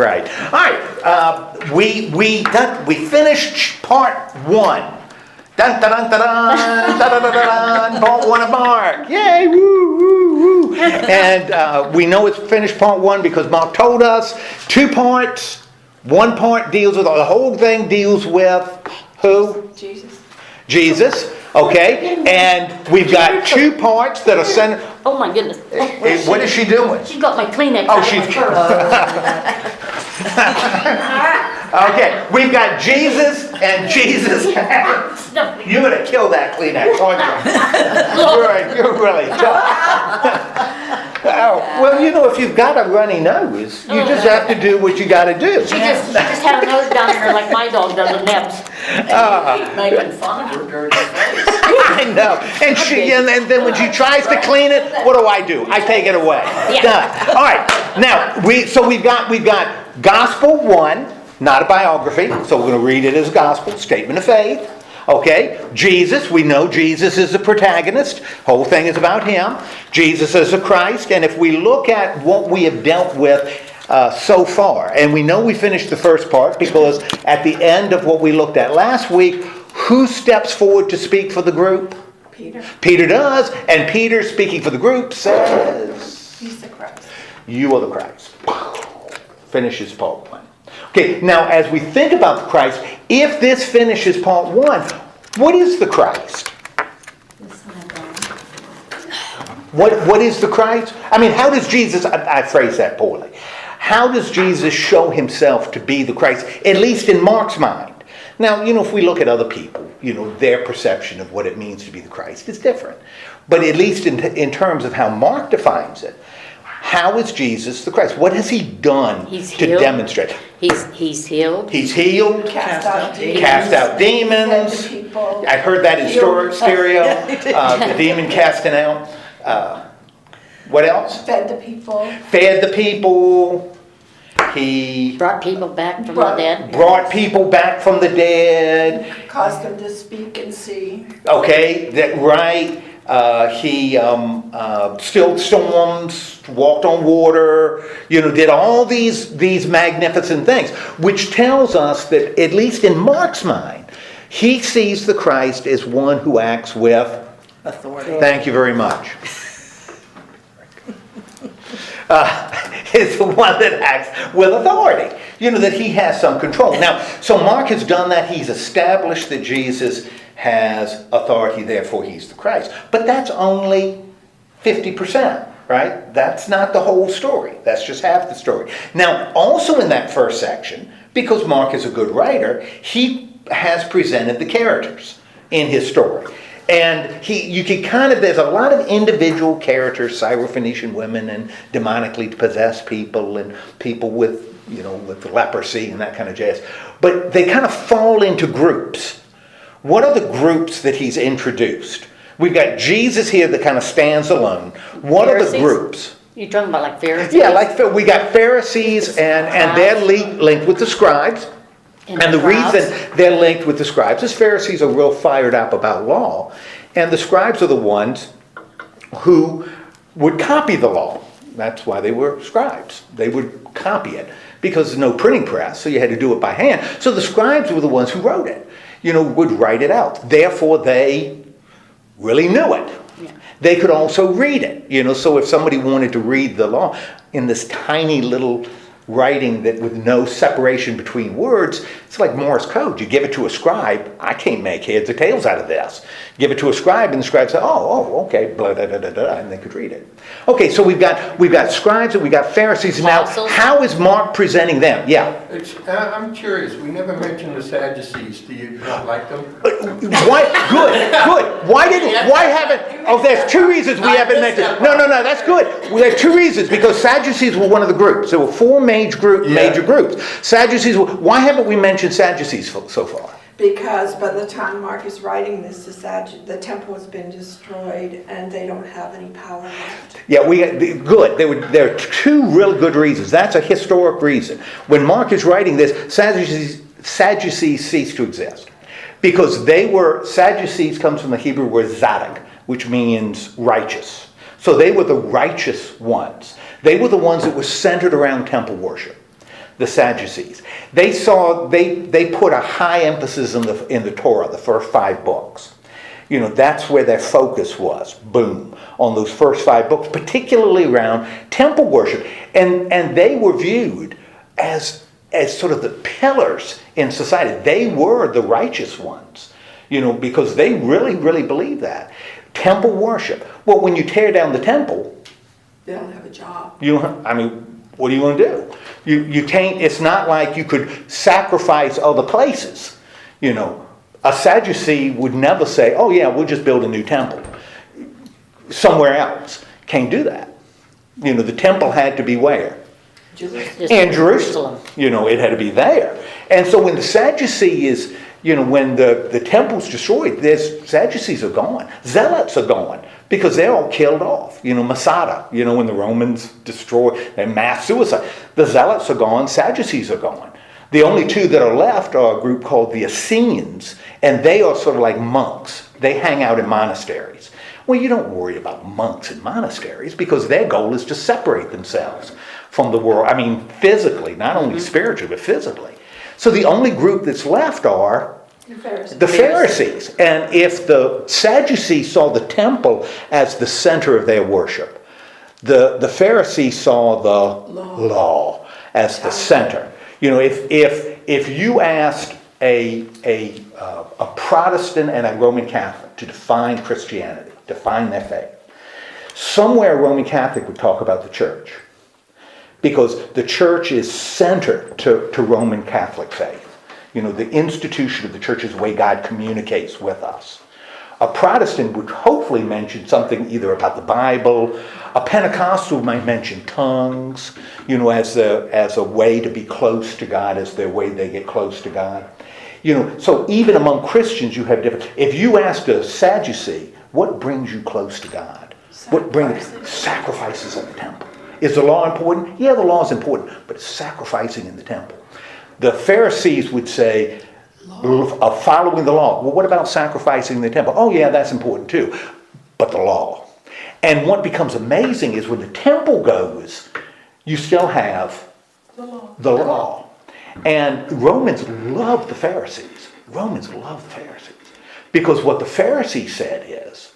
Right. All right. We finished part 1. Dun, dun, dun, dun, dun, dun, dun, dun, part 1 of Mark. Yay! Woo, woo, woo. And we know it's finished part 1 because Mark told us 2 parts. 1 part deals with the whole thing deals with who? Jesus. Okay. And we've got 2 parts that are centered. Oh my goodness. What is she doing? She got my Kleenex. Oh, she's. Okay, we've got Jesus and Jesus. You're going to kill that Kleenex, aren't you? You're really tough. Well, you know, if you've got a runny nose, you just have to do what you got to do. She just had her nose down here like my dog does at Nebs. Making fun of her dirty face. I know. And then when she tries to clean it, what do? I take it away. Yeah. Done. All right. Now we've got Gospel 1, not a biography, so we're going to read it as gospel, statement of faith. Okay, Jesus, we know Jesus is the protagonist. Whole thing is about him. Jesus is the Christ. And if we look at what we have dealt with so far, and we know we finished the first part because at the end of what we looked at last week, who steps forward to speak for the group? Peter. Peter does. And Peter, speaking for the group, says, He's the Christ. You are the Christ. Finishes part 1. Okay, now as we think about the Christ, if this finishes part 1, what is the Christ? What is the Christ? I mean, how does Jesus, I phrase that poorly, how does Jesus show himself to be the Christ, at least in Mark's mind? Now, you know, if we look at other people, you know, their perception of what it means to be the Christ is different. But at least in terms of how Mark defines it, how is Jesus the Christ? What has he done to demonstrate? He's healed. He's healed. Cast out demons. Cast out demons. Fed the people. I heard that in stereo. The demon casting out. What else? Fed the people. Fed the people. He Brought people back from the dead. brought people back from the dead. Caused them to speak and see. Okay, that right. He stilled storms, walked on water, you know, did all these magnificent things, which tells us that, at least in Mark's mind, he sees the Christ as one who acts with authority. Thank you very much. Is the one that acts with authority. You know, that he has some control. Now, so Mark has done that. He's established that Jesus has authority, therefore he's the Christ. But that's only 50%, right? That's not the whole story. That's just half the story. Now, also in that first section, because Mark is a good writer, he has presented the characters in his story. And you can there's a lot of individual characters, Syrophoenician women and demonically possessed people and people with, you know, with leprosy and that kind of jazz. But they kind of fall into groups. What are the groups that he's introduced? We've got Jesus here that kind of stands alone. What Pharisees? Are the groups? You're talking about like Pharisees? Yeah, like we got Pharisees and they're linked with the scribes. And the reason they're linked with the scribes is Pharisees are real fired up about law. And the scribes are the ones who would copy the law. That's why they were scribes. They would copy it because there's no printing press, so you had to do it by hand. So the scribes were the ones who wrote it, you know, would write it out. Therefore, they really knew it. Yeah. They could also read it, you know, so if somebody wanted to read the law in this tiny little writing that with no separation between words, it's like Morse code. You give it to a scribe, I can't make heads or tails out of this. Give it to a scribe, and the scribe said, oh, okay, blah, blah, blah, blah, blah, and they could read it. Okay, so we've got scribes and we've got Pharisees. Now, how is Mark presenting them? Yeah. I'm curious. We never mentioned the Sadducees. Do you not like them? Why? Good. Why haven't? Oh, there's 2 reasons we haven't mentioned. No, that's good. Well, there are 2 reasons, because Sadducees were one of the groups. There were 4 major groups. Sadducees. Why haven't we mentioned Sadducees so far? Because by the time Mark is writing this, the temple has been destroyed and they don't have any power left. Yeah, good. There are 2 real good reasons. That's a historic reason. When Mark is writing this, Sadducees ceased to exist. Because Sadducees comes from the Hebrew word Zadok, which means righteous. So they were the righteous ones. They were the ones that were centered around temple worship. the Sadducees. They put a high emphasis in the Torah, the first 5 books. That's where their focus was, boom, on those first 5 books, particularly around temple worship. And they were viewed as sort of the pillars in society. They were the righteous ones, because they really, really believed that. Temple worship. Well, when you tear down the temple, They don't have a job. what do you want to do? You can't, it's not like you could sacrifice other places. A Sadducee would never say, oh yeah, we'll just build a new temple somewhere else. Can't do that. The temple had to be where? In Jerusalem. It had to be there. And so when the Sadducees, when the temple's destroyed, Sadducees are gone. Zealots are gone because they're all killed off. Masada, when the Romans destroy, they mass suicide. The Zealots are gone, Sadducees are gone. The only 2 that are left are a group called the Essenes, and they are sort of like monks. They hang out in monasteries. Well, you don't worry about monks in monasteries because their goal is to separate themselves from the world. Physically, not only spiritually, but physically. So the only group that's left are the Pharisees. And if the Sadducees saw the temple as the center of their worship, the Pharisees saw the law as the center. If you asked a Protestant and a Roman Catholic to define Christianity, define their faith, somewhere a Roman Catholic would talk about the church. Because the church is center to Roman Catholic faith. The institution of the church is the way God communicates with us. A Protestant would hopefully mention something either about the Bible. A Pentecostal might mention tongues, as a way to be close to God, as their way they get close to God. So even among Christians you have different. If you asked a Sadducee, what brings you close to God? What brings sacrifices in the temple? Is the law important? Yeah, the law is important, but it's sacrificing in the temple. The Pharisees would say, following the law. Well, what about sacrificing in the temple? Oh yeah, that's important too, but the law. And what becomes amazing is when the temple goes, you still have the law. And Romans love the Pharisees. Because what the Pharisees said is,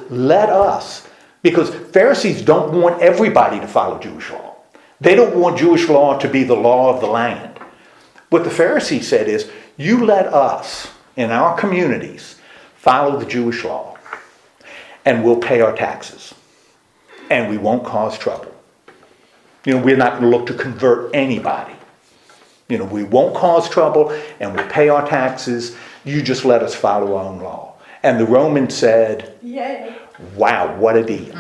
let us. Because Pharisees don't want everybody to follow Jewish law. They don't want Jewish law to be the law of the land. What the Pharisees said is, you let us, in our communities, follow the Jewish law. And we'll pay our taxes. And we won't cause trouble. We're not going to look to convert anybody. We won't cause trouble and we'll pay our taxes. You just let us follow our own law. And the Romans said, Yay. Wow, what a deal.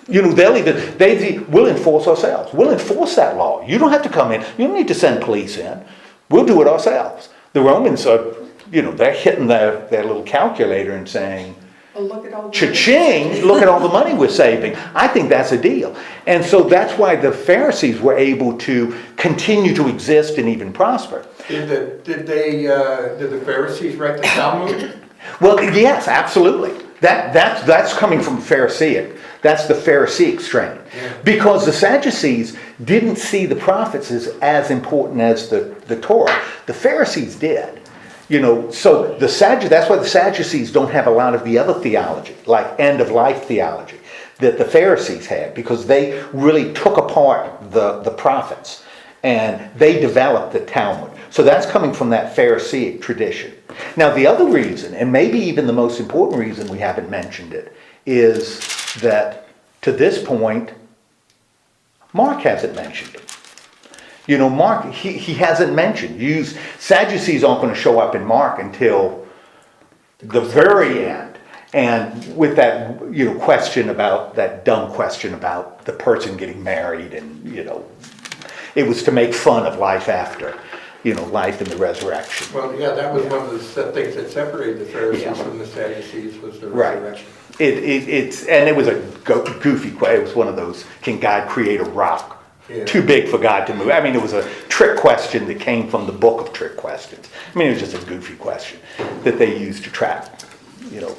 We'll enforce ourselves. We'll enforce that law. You don't have to come in. You don't need to send police in. We'll do it ourselves. The Romans are, they're hitting their little calculator and saying, Well, look at all the cha-ching, look at all the money we're saving. I think that's a deal. And so that's why the Pharisees were able to continue to exist and even prosper. Did the Pharisees write the Talmud? Well, yes, absolutely. That's coming from Pharisaic. That's the Pharisaic strain. Yeah. Because the Sadducees didn't see the prophets as important as the Torah. The Pharisees did. So that's why the Sadducees don't have a lot of the other theology, like end-of-life theology, that the Pharisees had, because they really took apart the prophets and they developed the Talmud. So that's coming from that Pharisaic tradition. Now the other reason, and maybe even the most important reason we haven't mentioned it, is that to this point, Mark hasn't mentioned it. Mark, he hasn't mentioned. Sadducees aren't going to show up in Mark until the very end. And with that, question about, that dumb question about the person getting married and, it was to make fun of life after, life in the resurrection. Well, yeah, that was one of the things that separated the Pharisees from the Sadducees, was the resurrection. It was a goofy question. It was one of those, can God create a rock? Yeah. Too big for God to move. It was a trick question that came from the book of trick questions. It was just a goofy question that they used to trap,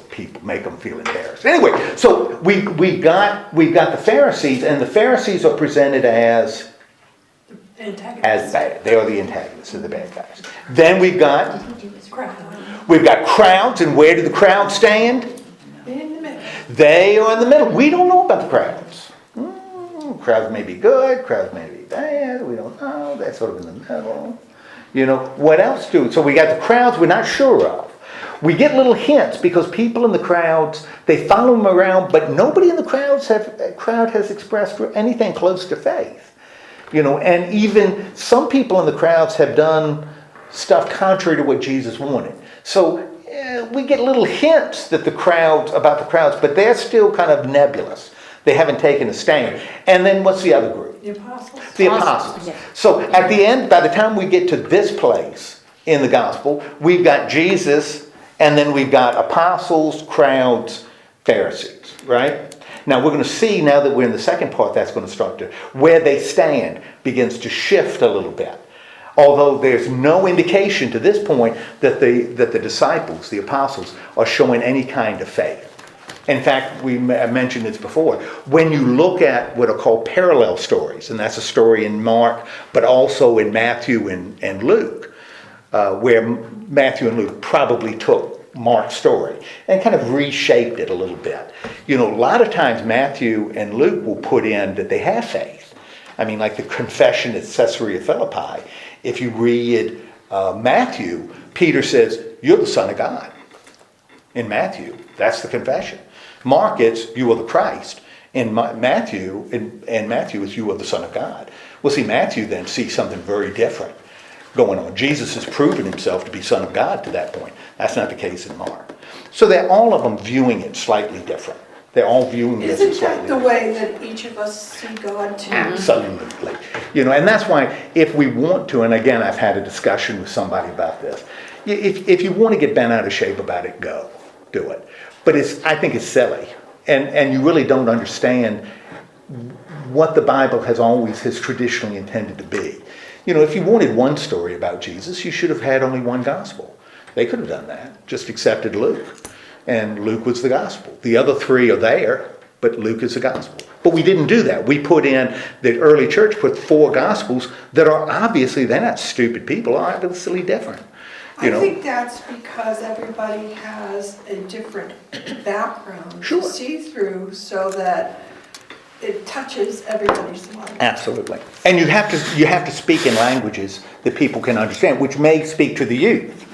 people, make them feel embarrassed. Anyway, so we got the Pharisees, and the Pharisees are presented as as bad. They are the antagonists of the bad guys. Then we've got Crowd. crowds, and where do the crowds stand? In the middle. They are in the middle. We don't know about the crowds. Crowds may be good, crowds may be bad, we don't know. They're sort of in the middle. What else do? So we got the crowds we're not sure of. We get little hints because people in the crowds, they follow him around, but nobody in the crowd has expressed anything close to faith. And even some people in the crowds have done stuff contrary to what Jesus wanted. So we get little hints that about the crowds, but they're still kind of nebulous. They haven't taken a stand. And then what's the other group? The apostles. The apostles. Yeah. So at the end, by the time we get to this place in the gospel, we've got Jesus, and then we've got apostles, crowds, Pharisees, right? Now we're going to see, now that we're in the second part, that's going to start to, where they stand begins to shift a little bit. Although there's no indication to this point that the disciples, the apostles, are showing any kind of faith. In fact, I mentioned this before, when you look at what are called parallel stories, and that's a story in Mark, but also in Matthew and Luke, where Matthew and Luke probably took Mark's story and kind of reshaped it a little bit. A lot of times Matthew and Luke will put in that they have faith. I mean, like the confession at Caesarea Philippi. If you read Matthew, Peter says, "You're the Son of God." In Matthew, that's the confession. Mark, it's "You are the Christ." In Matthew, it's "You are the Son of God." Well, see, Matthew then sees something very different going on. Jesus has proven himself to be Son of God to that point. That's not the case in Mark. So they're all of them viewing it slightly different. They're all viewing it Isn't slightly that the different. way that each of us see God too? Absolutely. And that's why if we want to, and again, I've had a discussion with somebody about this, if you want to get bent out of shape about it, do it. But I think it's silly. And you really don't understand what the Bible has traditionally intended to be. If you wanted one story about Jesus, you should have had only one gospel. They could have done that, just accepted Luke. And Luke was the gospel. The other three are there, but Luke is the gospel. But we didn't do that. We put in, the early church put 4 gospels that are obviously, they're not stupid people, are obviously different. I think that's because everybody has a different background Sure. to see through, so that it touches everybody's life. Absolutely. And you have to speak in languages that people can understand, which may speak to the youth.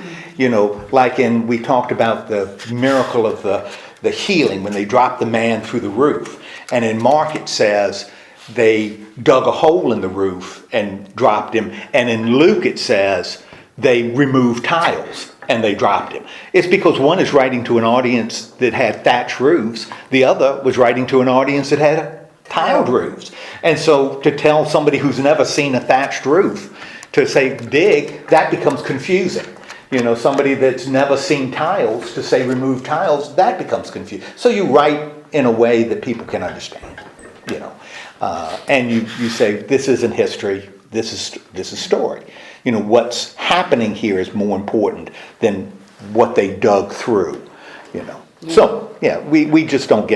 Like we talked about the miracle of the healing when they dropped the man through the roof. And in Mark it says they dug a hole in the roof and dropped him. And in Luke it says they removed tiles and they dropped him. It's because one is writing to an audience that had thatched roofs. The other was writing to an audience that had tiled roofs. And so to tell somebody who's never seen a thatched roof to say dig, that becomes confusing. Somebody that's never seen tiles to say remove tiles, that becomes confusing. So you write in a way that people can understand, and you say this isn't history, this is story. What's happening here is more important than what they dug through. So yeah, we just don't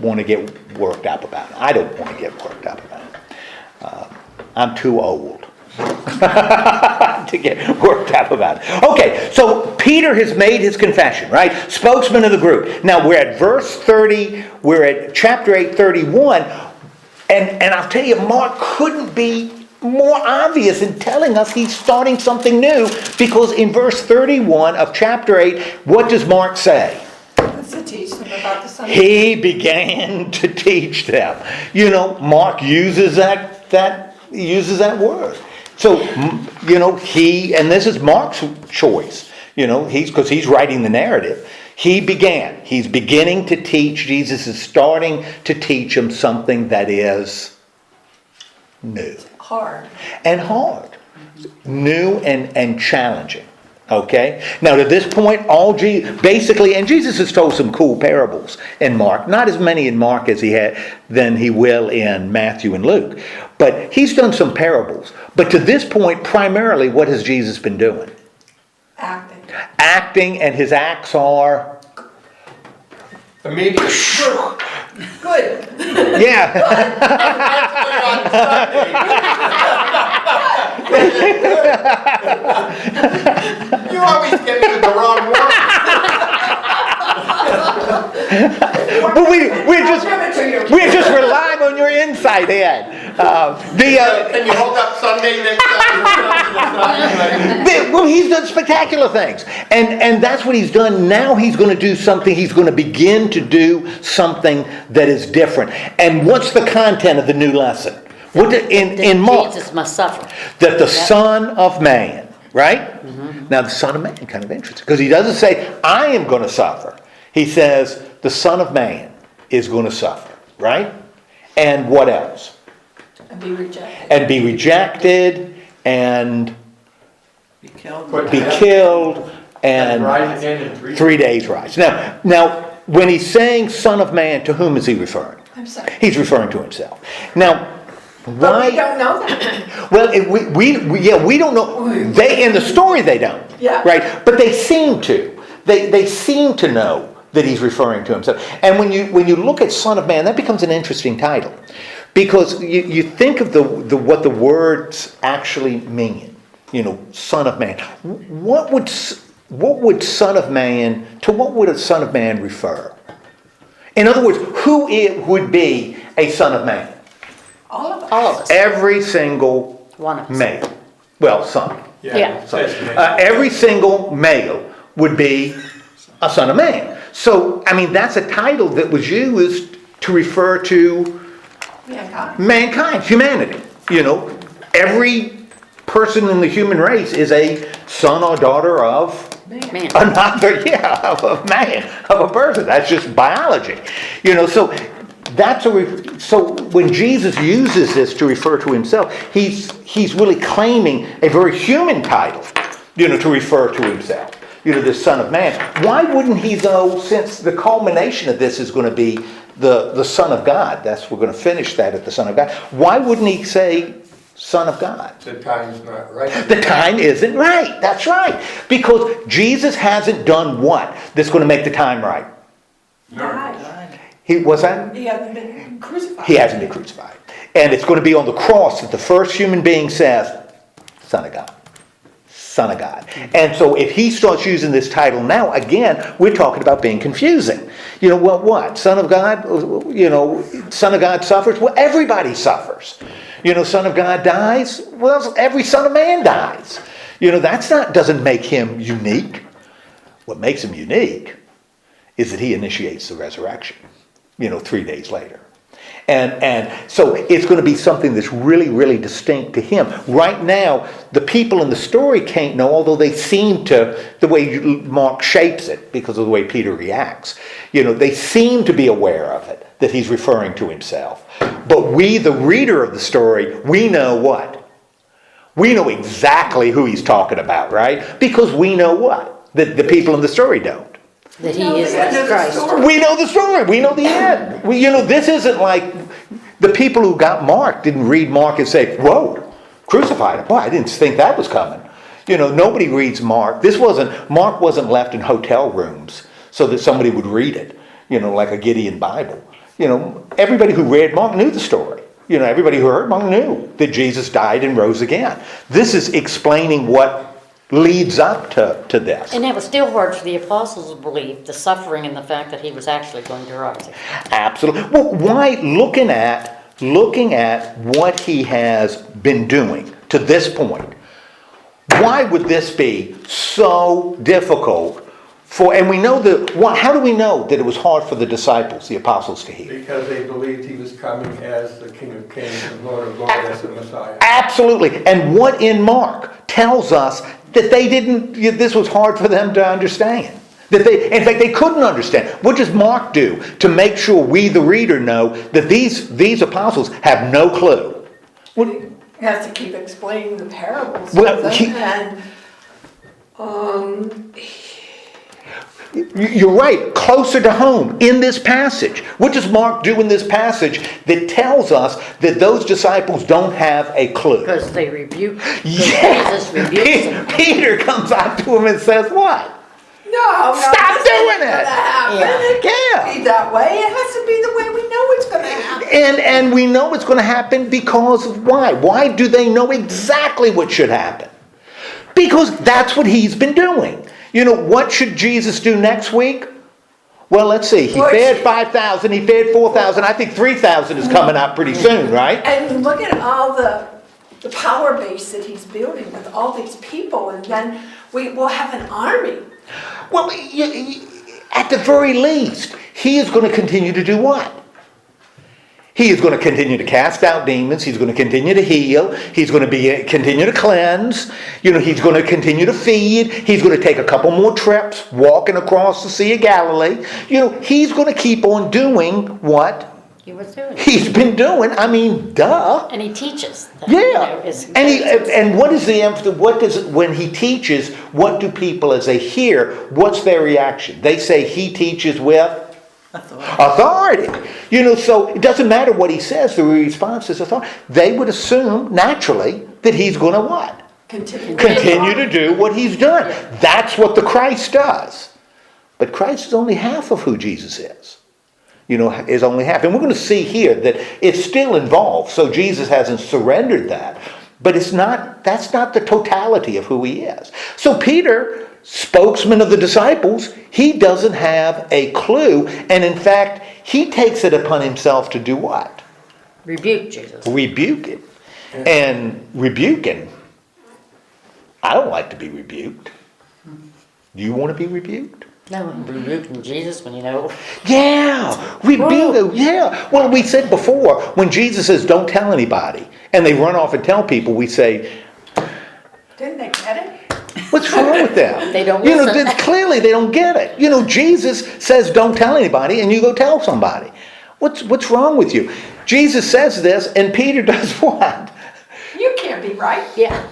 want to get worked up about it. I don't want to get worked up about it. I'm too old to get worked up about it. Okay, so Peter has made his confession, right? Spokesman of the group. Now we're at verse 30, we're at chapter 8, 31, and I'll tell you, Mark couldn't be more obvious in telling us he's starting something new, because in verse 31 of chapter 8, what does Mark say? To teach them about the Son of He began to teach them. Mark uses that word. So, and this is Mark's choice, because he's writing the narrative. He's beginning to teach. Jesus is starting to teach him something that is new. hard. New and challenging. Okay? Now to this point, basically, and Jesus has told some cool parables in Mark. Not as many in Mark as than he will in Matthew and Luke. But he's done some parables. But to this point, primarily, what has Jesus been doing? Acting, and his acts are... Immediate. Good. Yeah. You always get me with the wrong one. But we're just relying on your insight, Ed. Can you hold up Sunday next time? Well, he's done spectacular things. And that's what he's done. Now he's going to do something. He's going to begin to do something that is different. And what's the content of the new lesson? In Mark? Jesus must suffer. That the Son of Man, right? Mm-hmm. Now the Son of Man, kind of interesting. Because he doesn't say, I am going to suffer. He says, the Son of Man is going to suffer, right? And what else? And be rejected. And be rejected and Be killed. be killed and Rise again in 3 days rise. Now, when he's saying Son of Man, to whom is he referring? I'm sorry. He's referring to himself. Now, But why? we don't know that. Well, we don't know. They in the story they don't. Yeah. Right. But they seem to. They seem to know that he's referring to himself. And when you look at Son of Man, that becomes an interesting title, because you think of what the words actually mean. Son of Man. What would Son of Man, to what would a Son of Man refer? In other words, who would be a Son of Man? All of us. All of us. Every single One of us. male. Well, son. Yeah. it says man. Every single male would be a son of man. So, that's a title that was used to refer to mankind, humanity. Every person in the human race is a son or daughter of Man. another, of a man, of a person. That's just biology. So so when Jesus uses this to refer to himself, he's really claiming a very human title, to refer to himself. The Son of Man. Why wouldn't he, though, since the culmination of this is going to be the Son of God? We're going to finish that at the Son of God. Why wouldn't he say Son of God? The time's not right. The time isn't right. That's right. Because Jesus hasn't done what that's going to make the time right? Died. He hasn't been crucified. He hasn't been crucified. And it's going to be on the cross that the first human being says, Son of God. Son of God. And so if he starts using this title now, again, we're talking about being confusing. What? Son of God? Son of God suffers? Well, everybody suffers. Son of God dies? Well, every Son of Man dies. Doesn't make him unique. What makes him unique is that he initiates the resurrection, 3 days later. And so it's going to be something that's really, really distinct to him. Right now, the people in the story can't know, although they seem to, the way Mark shapes it, because of the way Peter reacts, they seem to be aware of it, that he's referring to himself. But we, the reader of the story, we know what? We know exactly who he's talking about, right? Because we know what? That the people in the story don't. That he is Christ. We know the story. We know the end. This isn't like the people who got Mark didn't read Mark and say, whoa, crucified him. Boy, I didn't think that was coming. Nobody reads Mark. Mark wasn't left in hotel rooms so that somebody would read it, like a Gideon Bible. Everybody who read Mark knew the story. Everybody who heard Mark knew that Jesus died and rose again. This is explaining what leads up to this. And it was still hard for the apostles to believe the suffering and the fact that he was actually going to rise. Absolutely. Well, why, looking at what he has been doing to this point, why would this be so difficult and we know how do we know that it was hard for the disciples, the apostles, to hear? Because they believed he was coming as the King of Kings and Lord of Lords, as the Messiah. Absolutely. And what in Mark tells us that this was hard for them to understand. In fact, they couldn't understand. What does Mark do to make sure we, the reader, know that these apostles have no clue? He has to keep explaining the parables. Well, you're right, closer to home in this passage. What does Mark do in this passage that tells us that those disciples don't have a clue? Because they rebuke. Yeah. Jesus rebukes them. Peter comes out to him and says what? No, Stop this ain't doing it. gonna happen. It can't Yeah. be that way. It has to be the way we know it's gonna happen. And we know it's going to happen because of why? Why do they know exactly what should happen? Because that's what he's been doing. You know, what should Jesus do next week? Well, let's see. He fed 5,000, he fed 4,000. I think 3,000 is coming up pretty soon, right? And look at all the power base that he's building with all these people, and then we will have an army. Well, at the very least, he is going to continue to do what? He is going to continue to cast out demons. He's going to continue to heal. He's going to continue to cleanse. You know, he's going to continue to feed. He's going to take a couple more trips walking across the Sea of Galilee. You know, he's going to keep on doing what He was doing it. he's been doing. I mean, duh. And he teaches. That, Yeah. is- And what is the emphasis? What does when he teaches? What do people as they hear? What's their reaction? They say he teaches with authority. You know, so it doesn't matter what he says. The response is authority. They would assume naturally that he's going to what? Continue to do what he's done. That's what the Christ does. But Christ is only half of who Jesus is. You know, is only half. And we're going to see here that it's still involved. So Jesus hasn't surrendered that. But that's not the totality of who he is. So Peter, spokesman of the disciples, he doesn't have a clue. And in fact, he takes it upon himself to do what? Rebuke Jesus. Rebuke it. And rebuking, I don't like to be rebuked. Do you want to be rebuked? No, rebuking Jesus when you know. Yeah, rebuke. Yeah. Well, we said before, when Jesus says, don't tell anybody, and they run off and tell people, we say, Didn't they get it? what's wrong with them? They don't You know, listen. clearly they don't get it. You know, Jesus says, don't tell anybody, and you go tell somebody. What's wrong with you? Jesus says this, and Peter does what? You can't be right. Yeah.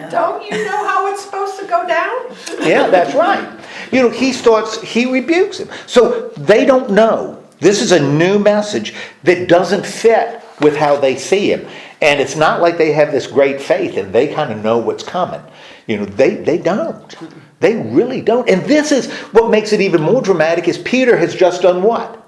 Don't you know how it's supposed to go down? Yeah, that's right. You know, he rebukes him. So they don't know. This is a new message that doesn't fit with how they see him. And it's not like they have this great faith and they kind of know what's coming. You know, they don't. They really don't. And this is what makes it even more dramatic is Peter has just done what?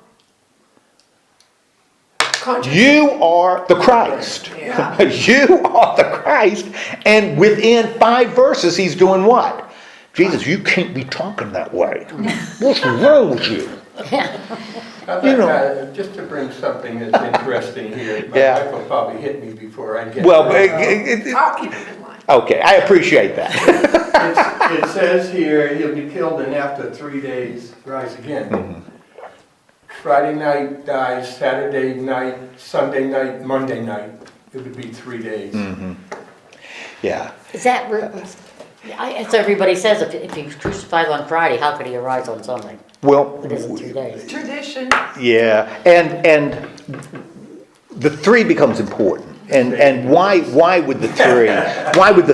You are the Christ. Yeah. You are the Christ. And within 5 verses, he's doing what? Jesus, you can't be talking that way. What's wrong with you? You know, just to bring something that's interesting here, my Yeah. wife will probably hit me before I get Well, there. I'll keep it in mind. okay, I appreciate that. It says here, he'll be killed and after 3 days rise again. Mm-hmm. Friday night dies, Saturday night, Sunday night, Monday night. It would be 3 days. Mm-hmm. Yeah. Is that so everybody says if he was crucified on Friday, how could he arise on Sunday? Well, It isn't 3 days. Tradition. yeah, and the 3 becomes important. And why would the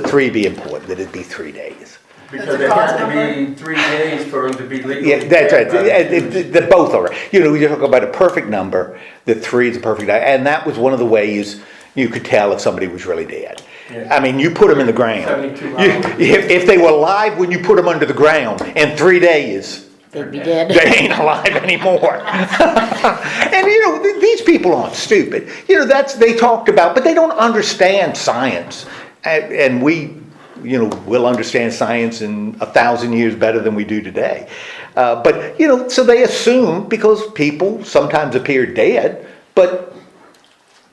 3 be important? That it'd be 3 days. Because it has to be 3 days for him to be legally Yeah, that's right. dead. They both are. You know, you talk about a perfect number. That 3 is a perfect number, and that was one of the ways you could tell if somebody was really dead. Yeah. I mean, you put them in the ground. 72 hours. If they were alive when you put them under the ground, in 3 days, They'd be dead. they ain't alive anymore. And you know, these people aren't stupid. You know, they talked about, but they don't understand science, and we. You know, we'll understand science in 1,000 years better than we do today. But, you know, so they assume because people sometimes appear dead, but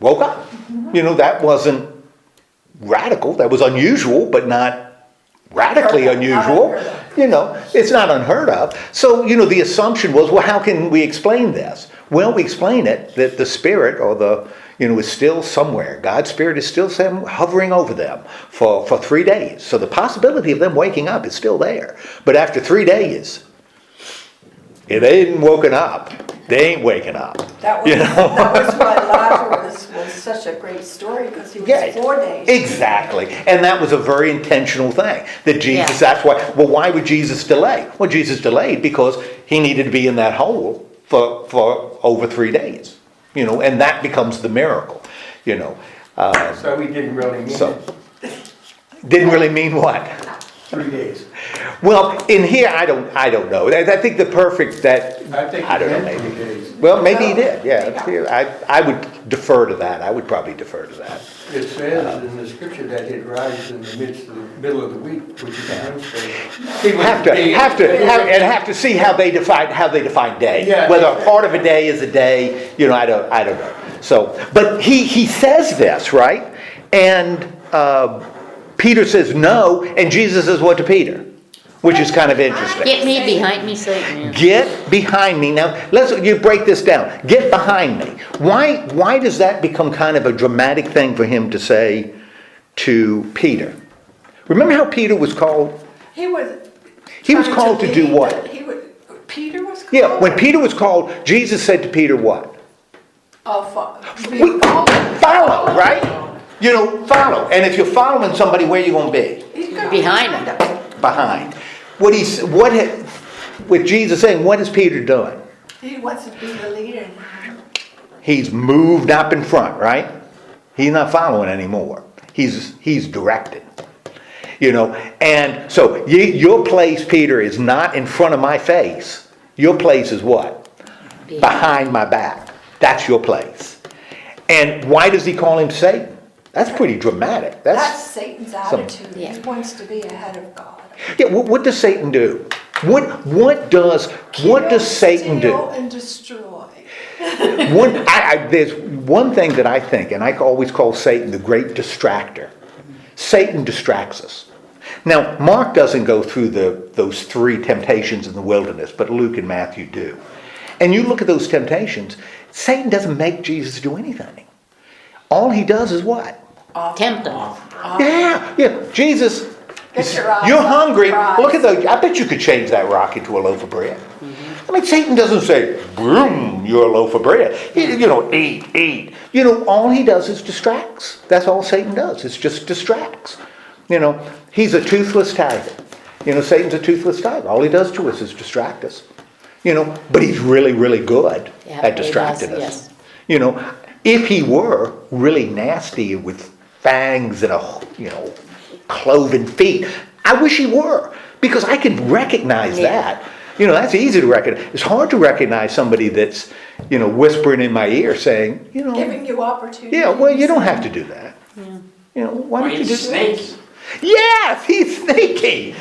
woke up. You know, that wasn't radical. That was unusual, but not radically unusual. You know, it's not unheard of. So, you know, the assumption was, well, how can we explain this? Well, we explain it that the Spirit or is still somewhere. God's Spirit is still hovering over them for 3 days. So the possibility of them waking up is still there. But after 3 days, if they ain't woken up, they ain't waking up. That was why Lazarus was such a great story, because he was 4 days. Exactly. And that was a very intentional thing. That Jesus, that's why, well, why would Jesus delay? Well, Jesus delayed because he needed to be in that hole for over 3 days. You know, and that becomes the miracle, you know. So he didn't really mean it. Didn't really mean what? 3 days. Well, in here, I don't know. I think the perfect that, I think I don't know, he meant maybe. 3 days. Well, maybe he did, yeah. I would defer to that. I would probably defer to that. It says in the scripture that he'd rise in the middle of the week, which is Wednesday. He would Have to see how they define day. Yeah. Whether a part of a day is a day, I don't know. So, but he says this, right? And Peter says no, and Jesus says what to Peter? Which is kind of interesting. Get me behind me, Satan. Get behind me. Now, you break this down. Get behind me. Why does that become kind of a dramatic thing for him to say to Peter? Remember how Peter was called? He was called to do what? Peter was called? Yeah, when Peter was called, Jesus said to Peter what? Follow, right? Follow. And if you're following somebody, where are you going to be? He's gonna Behind him. Behind. With Jesus saying, what is Peter doing? He wants to be the leader now. He's moved up in front, right? He's not following anymore. He's directed. And so your place, Peter, is not in front of my face. Your place is what? Behind my back. That's your place. And why does he call him Satan? That's pretty dramatic. That's Satan's attitude. Yeah. He wants to be ahead of God. Yeah, what does Satan do? What does Satan do? Steal and destroy. There's one thing that I think, and I always call Satan the great distractor. Satan distracts us. Now, Mark doesn't go through those 3 temptations in the wilderness, but Luke and Matthew do. And you look at those temptations, Satan doesn't make Jesus do anything. All he does is what? Tempt him. Yeah. Jesus, Get your eyes you're on the hungry. prize. Look at those. I bet you could change that rock into a loaf of bread. I mean, Satan doesn't say, boom, you're a loaf of bread. Eat. All he does is distracts. That's all Satan does. It's just distracts. He's a toothless tiger. Satan's a toothless tiger. All he does to us is distract us. But he's really, really good at distracting us. Yes. If he were really nasty with fangs and cloven feet, I wish he were, because I can recognize that. That's easy to recognize. It's hard to recognize somebody that's, whispering in my ear saying, Giving you opportunity. yeah, well, you don't have to do that. Why don't you do snakes. that? Yes, he's sneaky.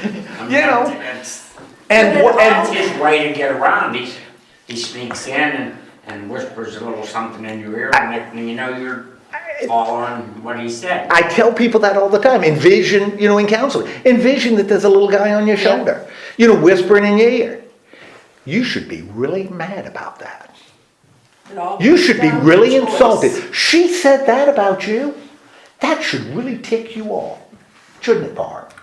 That's And his way to get around. He sneaks in and whispers a little something in your ear, and next thing you know, you're following what he said. I tell people that all the time. Envision, in counseling, envision that there's a little guy on your shoulder, whispering in your ear. You should be really mad about that. You should be really insulted. She said that about you. That should really tick you off, shouldn't it, Barb?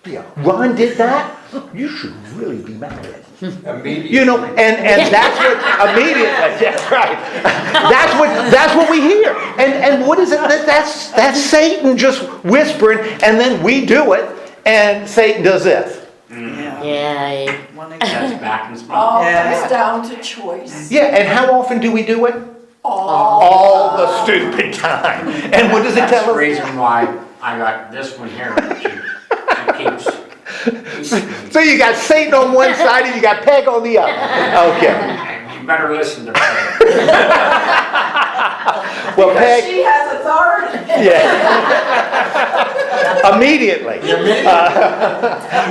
Yeah. Ron did that. You should really be mad at him. Immediately. And that's what immediately. Yeah, right. That's what we hear. And what is it? That's Satan just whispering, and then we do it, and Satan does this. Yeah. One That's example. back and small. All Yeah. comes down to choice. Yeah. And how often do we do it? All the stupid time. And what does it That's tell the us? reason why I got this one here. She keeps. So you got Satan on one side and you got Peg on the other. Okay. You better listen to me. Well, Peg. She has authority. Yeah. Immediately.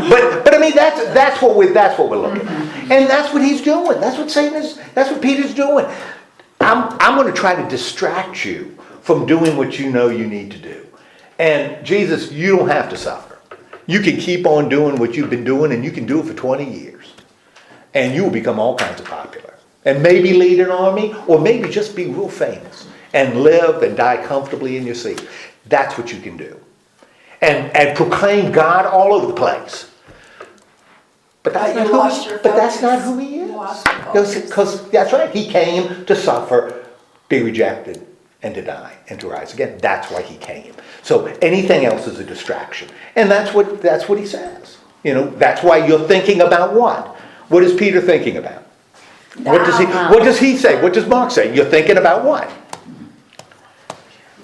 But I mean that's what we're looking at, and that's what he's doing. That's what Satan is. That's what Peter's doing. I'm going to try to distract you from doing what you know you need to do. And Jesus, you don't have to suffer. You can keep on doing what you've been doing, and you can do it for 20 years, and you will become all kinds of popular, and maybe lead an army, or maybe just be real famous and live and die comfortably in your seat. That's what you can do. And proclaim God all over the place. But that's not who he is. Because that's right, he came to suffer, be rejected, and to die, and to rise again. That's why he came. So anything else is a distraction. And that's what he says. That's why you're thinking about what? What is Peter thinking about? What does he say? What does Mark say? You're thinking about what?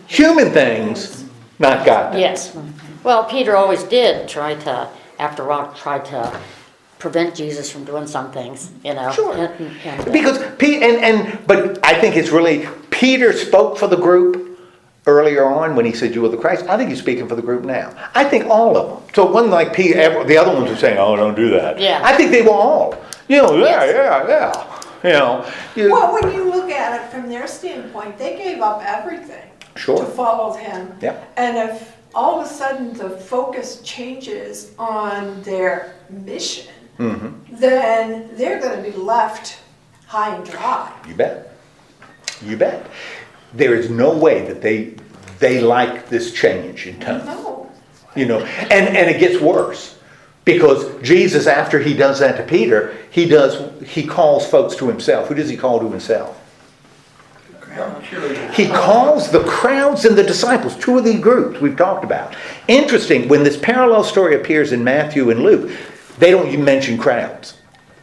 Human things, not God things. Yes. Well, Peter always did try to after Rock tried to prevent Jesus from doing some things, you know. Sure. And, Because but I think it's really, Peter spoke for the group earlier on when he said you are the Christ. I think he's speaking for the group now. I think all of them. So it wasn't like Peter, the other ones were saying, oh, don't do that. Yeah. I think they were all, yeah. Well, when you look at it from their standpoint, they gave up everything Sure. to follow him. Yeah. And if all of a sudden the focus changes on their mission, then they're going to be left high and dry. You bet. You bet. There is no way that they like this change in tone. No. You know, and it gets worse. Because Jesus, after he does that to Peter, he calls folks to himself. Who does he call to himself? He calls the crowds and the disciples, two of the groups we've talked about. Interesting, when this parallel story appears in Matthew and Luke, they don't even mention crowds.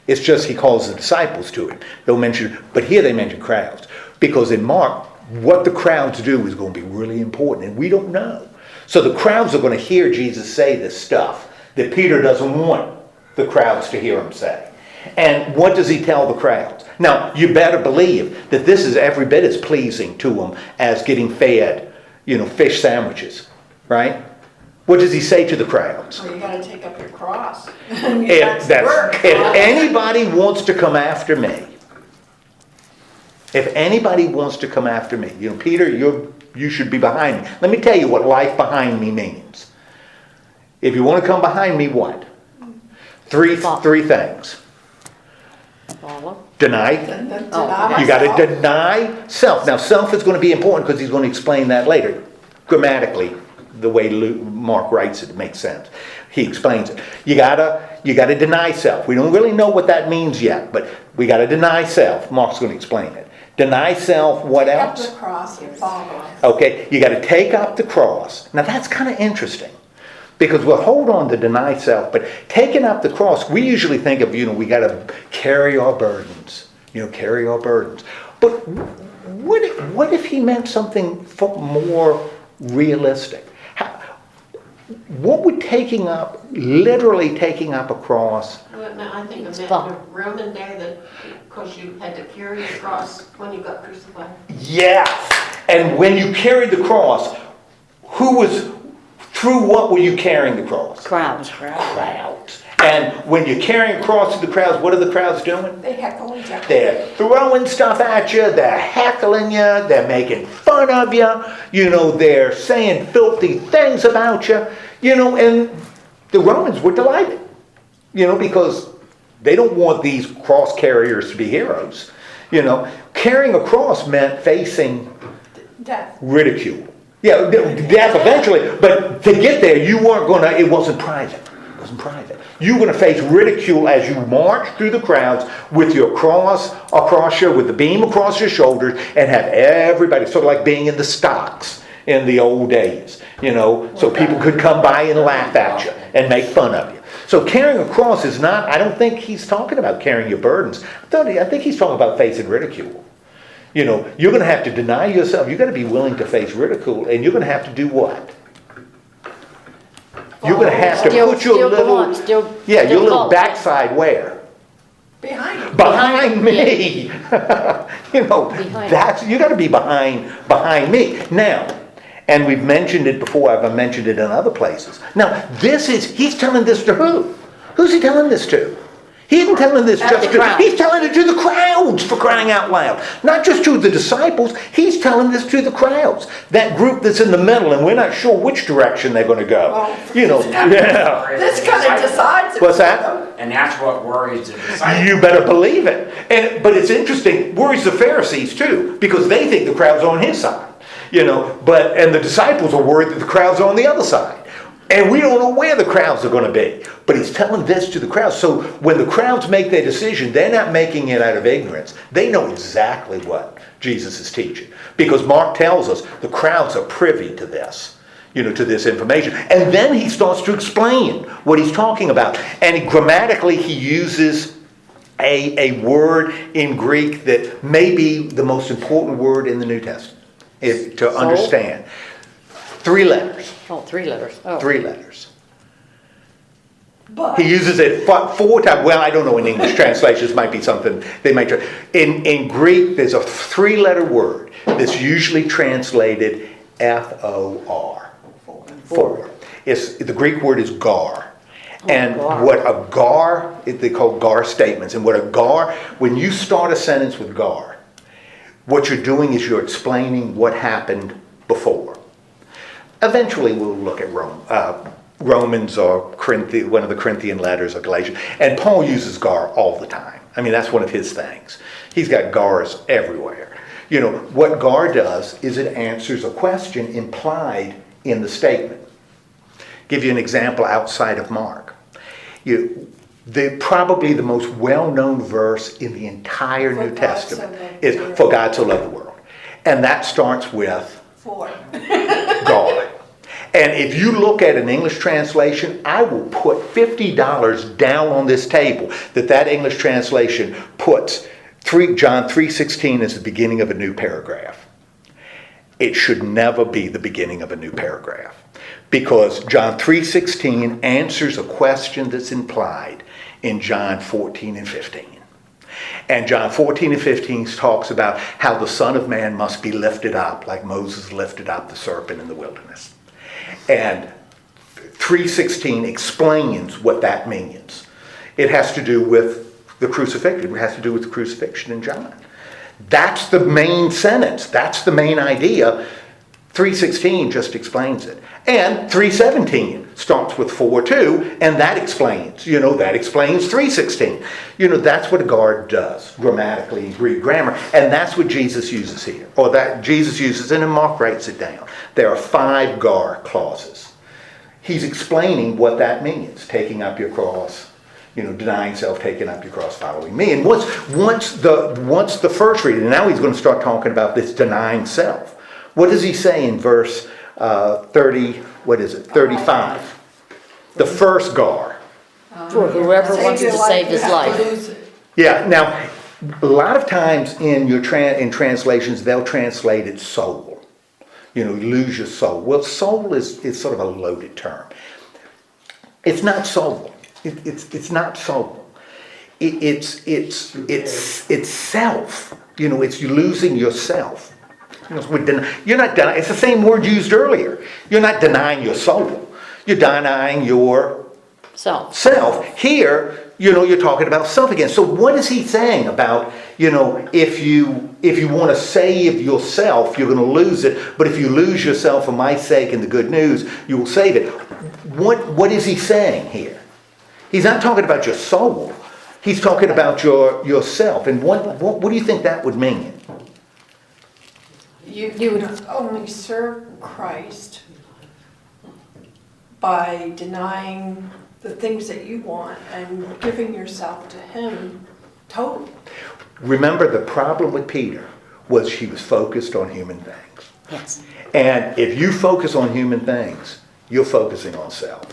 It's just he calls the disciples to him. They'll mention, but here they mention crowds. Because in Mark, what the crowds do is going to be really important, and we don't know. So the crowds are going to hear Jesus say this stuff that Peter doesn't want the crowds to hear him say. And what does he tell the crowds? Now, you better believe that this is every bit as pleasing to them as getting fed, fish sandwiches, right? What does he say to the crowds? Well, you got to take up your cross. If anybody wants to come after me, Peter, you should be behind me. Let me tell you what life behind me means. If you want to come behind me, what? Three things. follow. Deny. You got to deny self. Now, self is going to be important because he's going to explain that later. Grammatically, the way Mark writes it, it makes sense. He explains it. You gotta deny self. We don't really know what that means yet, but we got to deny self. Mark's going to explain it. Deny self. What else? Take up the cross and follow. Okay, you got to take up the cross. Now that's kind of interesting. Because we'll hold on to deny self, but taking up the cross, we usually think of, we got to carry our burdens. Carry our burdens. But what if he meant something more realistic? What would literally taking up a cross? Well, no, I think it meant Fun. the Roman day that, because you had to carry the cross when you got crucified. Yes. And when you carried the cross, through what were you carrying the cross? Crowds. Crowds. And when you're carrying a cross to the crowds, what are the crowds doing? They heckle each other. They're throwing stuff at you, they're heckling you, they're making fun of you, they're saying filthy things about you, and the Romans were delighted, because they don't want these cross carriers to be heroes. Carrying a cross meant facing Death. ridicule. Yeah, death eventually, but to get there, it wasn't private. It wasn't private. You were going to face ridicule as you march through the crowds with your cross across with the beam across your shoulders, and have everybody, sort of like being in the stocks in the old days, so people could come by and laugh at you and make fun of you. So carrying a cross is not, I don't think he's talking about carrying your burdens. I think he's talking about facing ridicule. You're going to have to deny yourself. You've got to be willing to face ridicule, and you're going to have to do what? You're going to have to put your little, your little backside where? Behind you. Behind me. You got to be behind me. Now, and we've mentioned it before. I've mentioned it in other places. Now, he's telling this to who? Who's he telling this to? He isn't telling this just to, he's telling it to the crowds, for crying out loud. Not just to the disciples, he's telling this to the crowds. That group that's in the middle, and we're not sure which direction they're going to go. This kind of decides it. What's that? And that's what worries the disciples. You better believe it. But it's interesting, worries the Pharisees too, because they think the crowd's on his side. And the disciples are worried that the crowd's on the other side. And we don't know where the crowds are going to be. But he's telling this to the crowds. So when the crowds make their decision, they're not making it out of ignorance. They know exactly what Jesus is teaching. Because Mark tells us the crowds are privy to this, to this information. And then he starts to explain what he's talking about. And grammatically he uses a word in Greek that may be the most important word in the New Testament to understand. 3 letters. Oh, 3 letters. Oh. 3 letters. But He uses it four times. Well, I don't know in English translations, might be something they might try. In Greek, there's a 3-letter word that's usually translated F-O-R. For. The Greek word is gar. And gar. what a gar, they call gar statements. And what a gar, when you start a sentence with gar, what you're doing is you're explaining what happened before. Eventually, we'll look at Romans or one of the Corinthian letters or Galatians. And Paul uses gar all the time. I mean, that's one of his things. He's got gars everywhere. You know, what gar does is it answers a question implied in the statement. Give you an example outside of Mark. Probably the most well-known verse in the entire New Testament is "For God so loved the world," and that starts with for. God. And if you look at an English translation, I will put $50 down on this table that English translation puts John 3:16 as the beginning of a new paragraph. It should never be the beginning of a new paragraph, because John 3:16 answers a question that's implied in John 14 and 15. And John 14 and 15 talks about how the Son of Man must be lifted up like Moses lifted up the serpent in the wilderness. And 3:16 explains what that means. It has to do with the crucifixion. It has to do with the crucifixion in John. That's the main sentence. That's the main idea. 3:16 just explains it. And 3:17 starts with 4:2, and that explains 3:16. That's what a gar does grammatically in Greek grammar, and that's what Jesus uses here, or that Jesus uses it, and Mark writes it down. There are 5 gar clauses. He's explaining what that means: taking up your cross, denying self, taking up your cross, following me. And once the first reading, now he's going to start talking about this denying self. What does he say in verse 35? The first gar. For whoever wants to save his life. Yeah, now, a lot of times in translations, they'll translate it soul. Lose your soul. Well, soul is sort of a loaded term. It's not soul. It's not soul. It's self. It's you losing yourself. You're not denying. It's the same word used earlier. You're not denying your soul. You're denying your self. Here, you're talking about self again. So what is he saying about, if you want to save yourself, you're going to lose it. But if you lose yourself for my sake and the good news, you will save it. What is he saying here? He's not talking about your soul. He's talking about yourself. And what do you think that would mean? You would only serve Christ by denying the things that you want and giving yourself to Him totally. Remember, the problem with Peter was he was focused on human things. Yes. And if you focus on human things, you're focusing on self.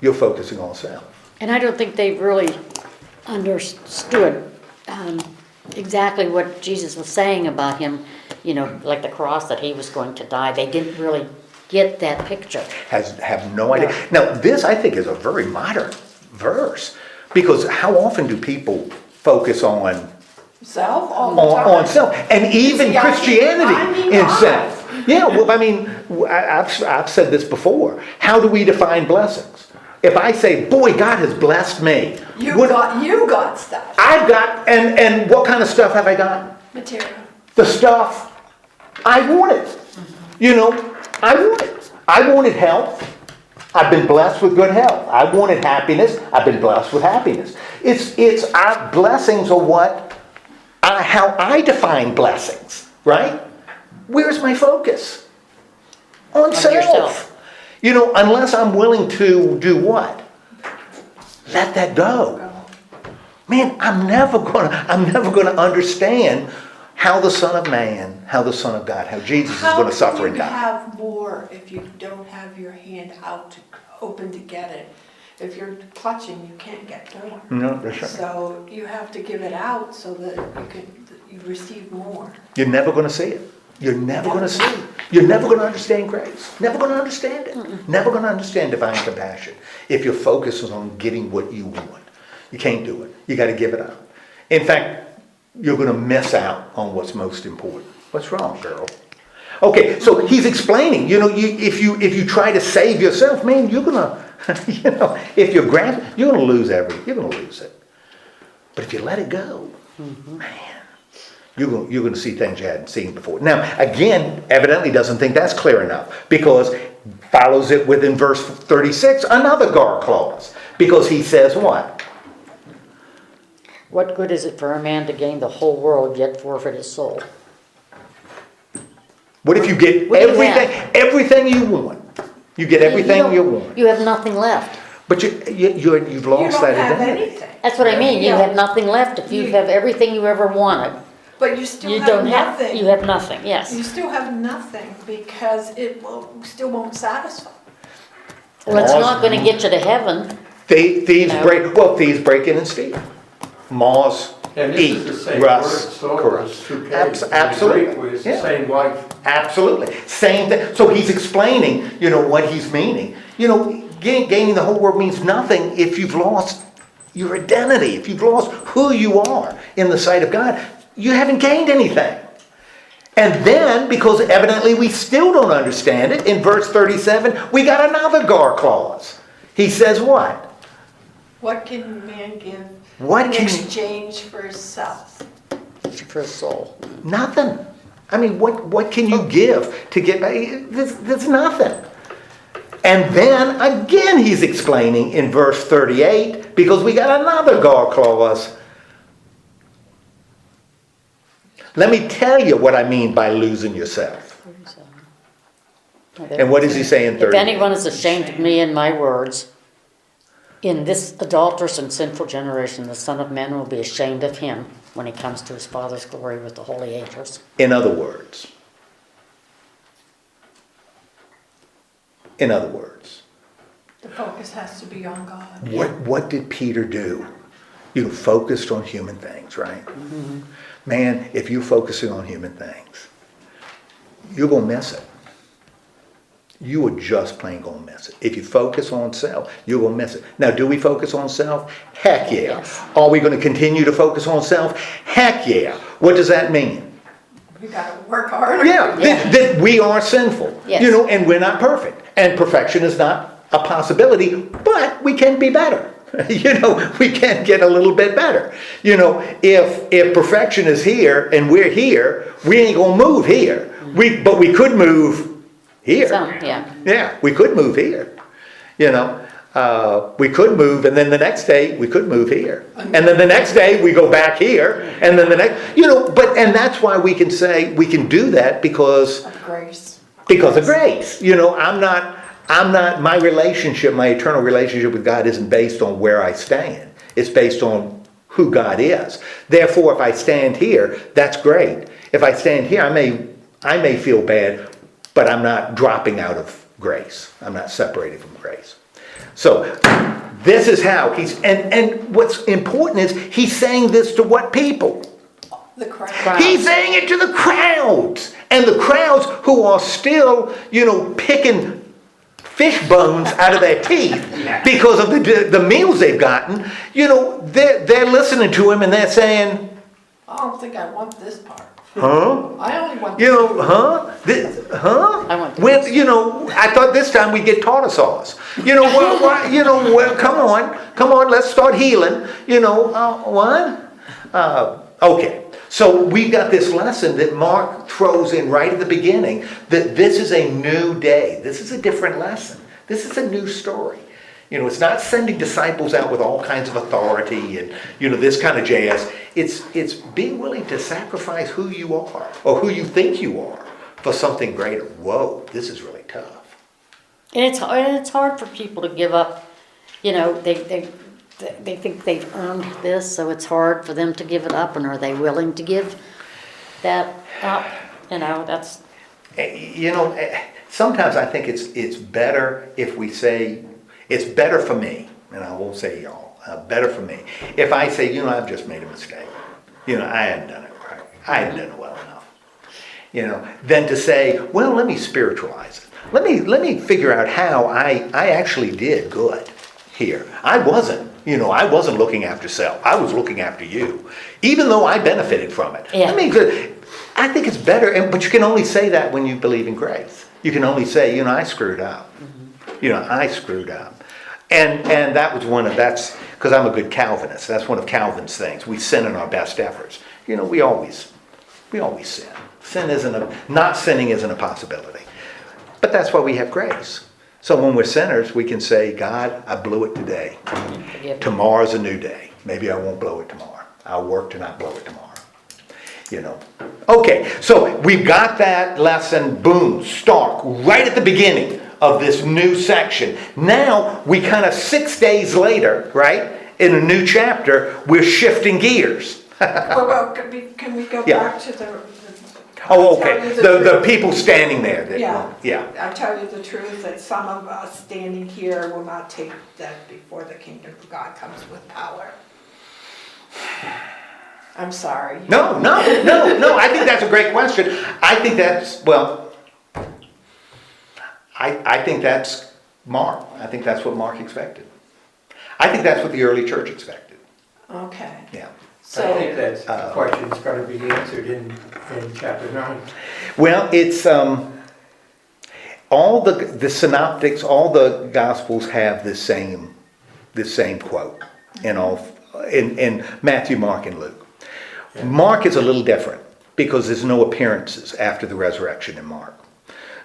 You're focusing on self. And I don't think they really understood exactly what Jesus was saying about him, like the cross, that he was going to die. They didn't really get that picture. Have no idea. Now, this, I think, is a very modern verse, because how often do people focus on Self all the time. On self, and even See, Christianity in self. Yeah, well, I mean, I've said this before. How do we define blessings? If I say, boy, God has blessed me. You got stuff. I've got, and what kind of stuff have I got? Material. The stuff I wanted. I wanted. I wanted health. I've been blessed with good health. I wanted happiness. I've been blessed with happiness. It's our blessings are how I define blessings, right? Where's my focus? On self. Yourself. Unless I'm willing to do what? Let that go. Man, I'm never gonna understand how the Son of Man, how the Son of God, how Jesus is going to suffer and die. How can you have more if you don't have your hand open to get it? If you're clutching, you can't get more. No, that's right. So you have to give it out so that you receive more. You're never going to see it. You're never going to see it. You're never going to understand grace. Never going to understand it. Never going to understand divine compassion if you're focused on getting what you want. You can't do it. You got to give it up. In fact, you're going to miss out on what's most important. What's wrong, girl? Okay, so he's explaining, if you try to save yourself, man, you're going to, if you're you're going to lose you're going to lose it. But if you let it go, man, you're going to see things you hadn't seen before. Now, again, evidently doesn't think that's clear enough, because follows it within verse 36, another guard clause. Because he says what? What good is it for a man to gain the whole world yet forfeit his soul? What if you get What do you have? everything you want? You get everything you want. You have nothing left. But you've You lost don't that have identity. anything. That's what I mean. You Yeah. have nothing left. If you have everything you ever wanted, But you still you have don't have. nothing. You have nothing. Yes. You still have nothing because it still won't satisfy. Well, it's not going to get you to heaven. Thieves No. thieves break in and steal. Moths And this eat, is the same word, rust, so corrupt. it's 2K. Absolutely. It's Yeah. the same life. Absolutely. Same thing. So he's explaining, what he's meaning. Gaining the whole world means nothing if you've lost your identity, if you've lost who you are in the sight of God. You haven't gained anything. And then, because evidently we still don't understand it, in verse 37, we got another guard clause. He says what? What can man give What in can- exchange for himself? For his soul. Nothing. I mean, what can you give to get back? There's nothing. And then, again, he's explaining in verse 38, because we got another guard clause. Let me tell you what I mean by losing yourself. And what does he say in 38? If anyone is ashamed of me and my words, in this adulterous and sinful generation, the Son of Man will be ashamed of him when he comes to his Father's glory with the holy angels. In other words, The focus has to be on God. what did Peter do? Focused on human things, right? Mm-hmm. Man, if you're focusing on human things, you're going to miss it. You are just plain going to miss it. If you focus on self, you're going to miss it. Now, do we focus on self? Heck yeah. Yes. Are we going to continue to focus on self? Heck yeah. What does that mean? We gotta work harder. Yeah, that we are sinful, Yes. and we're not perfect. And perfection is not a possibility, but we can be better. We can get a little bit better. If perfection is here and we're here, we ain't gonna move here. But we could move here. Some, yeah. Yeah, we could move here. We could move, and then the next day we could move here, and then the next day we go back here, and then the next, and that's why we can say we can do that because Of grace. of grace. My relationship, my eternal relationship with God isn't based on where I stand. It's based on who God is. Therefore, if I stand here, that's great. If I stand here, I may feel bad, but I'm not dropping out of grace. I'm not separated from grace. So this is how and what's important is he's saying this to what people? The crown. He's saying it to the crowds. And the crowds who are still, picking fish bones out of their teeth because of the meals they've gotten, they're listening to him and they're saying, I don't think I want this part. huh? I only want this. Huh? I want When, this. I thought this time we'd get tartar sauce. Come on, let's start healing. What? Okay. So we've got this lesson that Mark throws in right at the beginning, that this is a new day. This is a different lesson. This is a new story. It's not sending disciples out with all kinds of authority and, this kind of jazz. It's being willing to sacrifice who you are or who you think you are for something greater. Whoa, this is really tough. And it's hard for people to give up. They think they've earned this, so it's hard for them to give it up. And are they willing to give that up? That's. Sometimes I think it's better if we say, it's better for me, and I won't say y'all, better for me. If I say, I've just made a mistake. I hadn't done it right. I hadn't done it well enough. than to say, well, let me spiritualize it. Let me figure out how I actually did good here. I wasn't looking after self. I was looking after you, even though I benefited from it. Yeah. I think it's better, but you can only say that when you believe in grace. You can only say, I screwed up. I screwed up. And that's because I'm a good Calvinist. That's one of Calvin's things. We sin in our best efforts. We always sin. Not sinning isn't a possibility. But that's why we have grace. So when we're sinners, we can say, God, I blew it today. Forgive me. Tomorrow's a new day. Maybe I won't blow it tomorrow. I'll work to not blow it tomorrow. Okay, so we've got that lesson, boom, stark, right at the beginning of this new section. Now, we kind of 6 days later, right, in a new chapter, we're shifting gears. Well, can we go Yeah. back to the Oh, I'll tell okay, you the the truth. people standing there. Yeah. I tell you the truth, that some of us standing here will not take that before the kingdom of God comes with power. I'm sorry. No, I think that's a great question. I think that's, I think that's Mark. I think that's what Mark expected. I think that's what the early church expected. Okay. Yeah. I think that question's got to be answered in chapter 9. Well, it's all the synoptics, all the gospels have this same quote in Matthew, Mark, and Luke. Yeah. Mark is a little different because there's no appearances after the resurrection in Mark.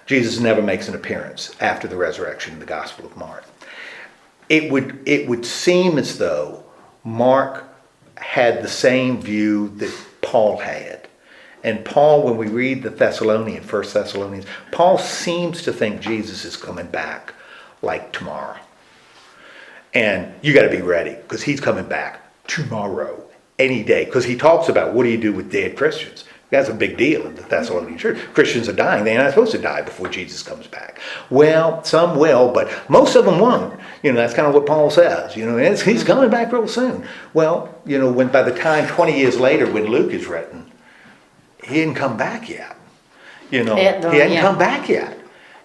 Jesus never makes an appearance after the resurrection in the Gospel of Mark. It would seem as though Mark had the same view that Paul had. And Paul, when we read the Thessalonians, 1 Thessalonians, Paul seems to think Jesus is coming back like tomorrow. And you got to be ready because he's coming back tomorrow, any day. Because he talks about what do you do with dead Christians. That's a big deal in the Thessalonian church. Christians are dying. They're not supposed to die before Jesus comes back. Well, some will, but most of them won't. That's kind of what Paul says. He's coming back real soon. Well, when by the time 20 years later, when Luke is written, he didn't come back yet. He hadn't come back yet.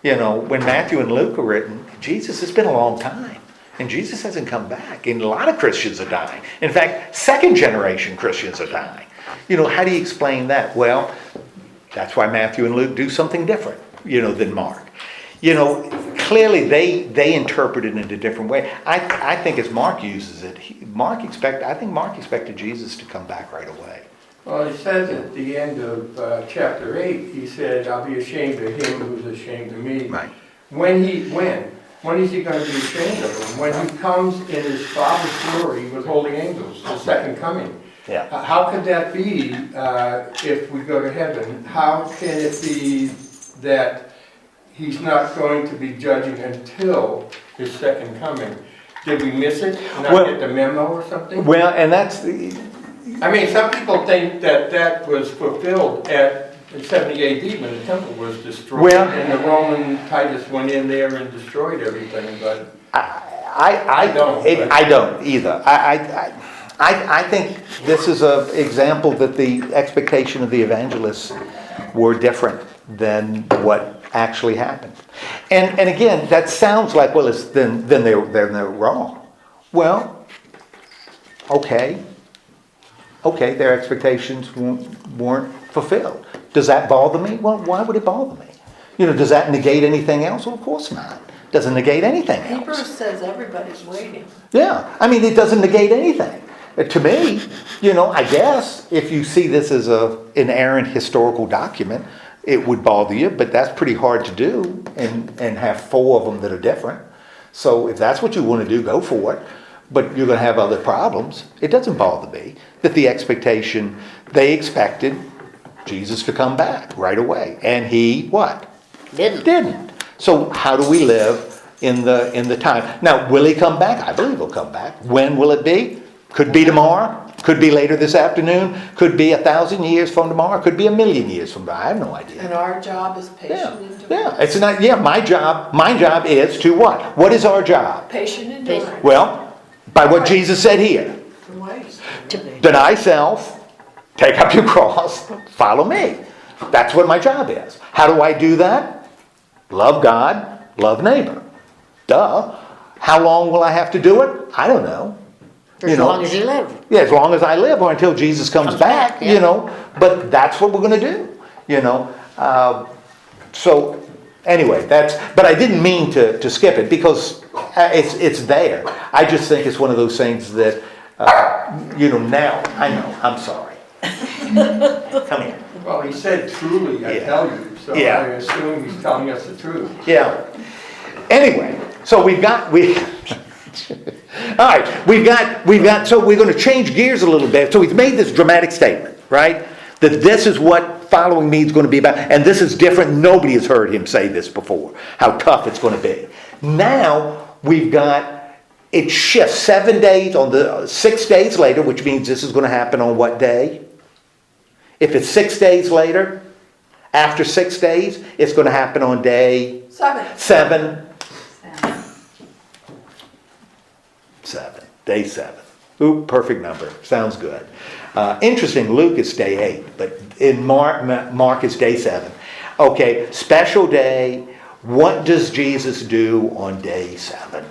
When Matthew and Luke were written, Jesus, it's been a long time. And Jesus hasn't come back. And a lot of Christians are dying. In fact, second generation Christians are dying. How do you explain that? Well, that's why Matthew and Luke do something different, than Mark. Clearly they interpret it in a different way. I think as Mark uses it, Mark expected Jesus to come back right away. Well, it says at the end of chapter 8, he said, I'll be ashamed of him who's ashamed of me. Right. When is he going to be ashamed of him? When he comes in his Father's glory with holy angels, the second coming. Yeah. How could that be if we go to heaven? How can it be that he's not going to be judging until his second coming? Did we miss it? Not get the memo or something? Well, and that's... some people think that was fulfilled at 70 AD when the temple was destroyed. And the Roman Titus went in there and destroyed everything, but... I don't either. I think this is an example that the expectation of the evangelists were different than what actually happened. And again, that sounds like, then they're wrong. Well, okay, their expectations weren't fulfilled. Does that bother me? Well, why would it bother me? Does that negate anything else? Well, of course not. Doesn't negate anything else. Hebrews says everybody's waiting. Yeah, it doesn't negate anything. To me, I guess if you see this as an inerrant historical document, it would bother you, but that's pretty hard to do and have 4 of them that are different. So if that's what you want to do, go for it. But you're going to have other problems. It doesn't bother me that the expectation, they expected Jesus to come back right away. And he, what? Didn't. So how do we live in the time? Now, will he come back? I believe he'll come back. When will it be? Could be tomorrow. Could be later this afternoon. Could be 1,000 years from tomorrow. Could be 1,000,000 years from tomorrow. I have no idea. And our job is patient endurance. It's not. Yeah, my job is to what? What is our job? Patient endurance. Well, by what Jesus said here. Wait. Deny self, take up your cross, follow me. That's what my job is. How do I do that? Love God, love neighbor. Duh. How long will I have to do it? I don't know. For as long as you live. Yeah, as long as I live or until Jesus comes back, yeah. you know. But that's what we're going to do, you know. So anyway, but I didn't mean to skip it because it's there. I just think it's one of those things that, now, I know, I'm sorry. Come here. Well, he said truly, I tell you, so Yeah. I assume he's telling us the truth. Yeah. Anyway, so all right, so we're going to change gears a little bit. So he's made this dramatic statement, right? That this is what following me is going to be about. And this is different. Nobody has heard him say this before, how tough it's going to be. Now it shifts 7 days on the 6 days later, which means this is going to happen on what day? If it's 6 days later, after 6 days, it's going to happen on day 7. Day 7. Ooh, perfect number. Sounds good. Interesting, Luke is day 8, but in Mark is day 7. Okay, special day. What does Jesus do on day 7?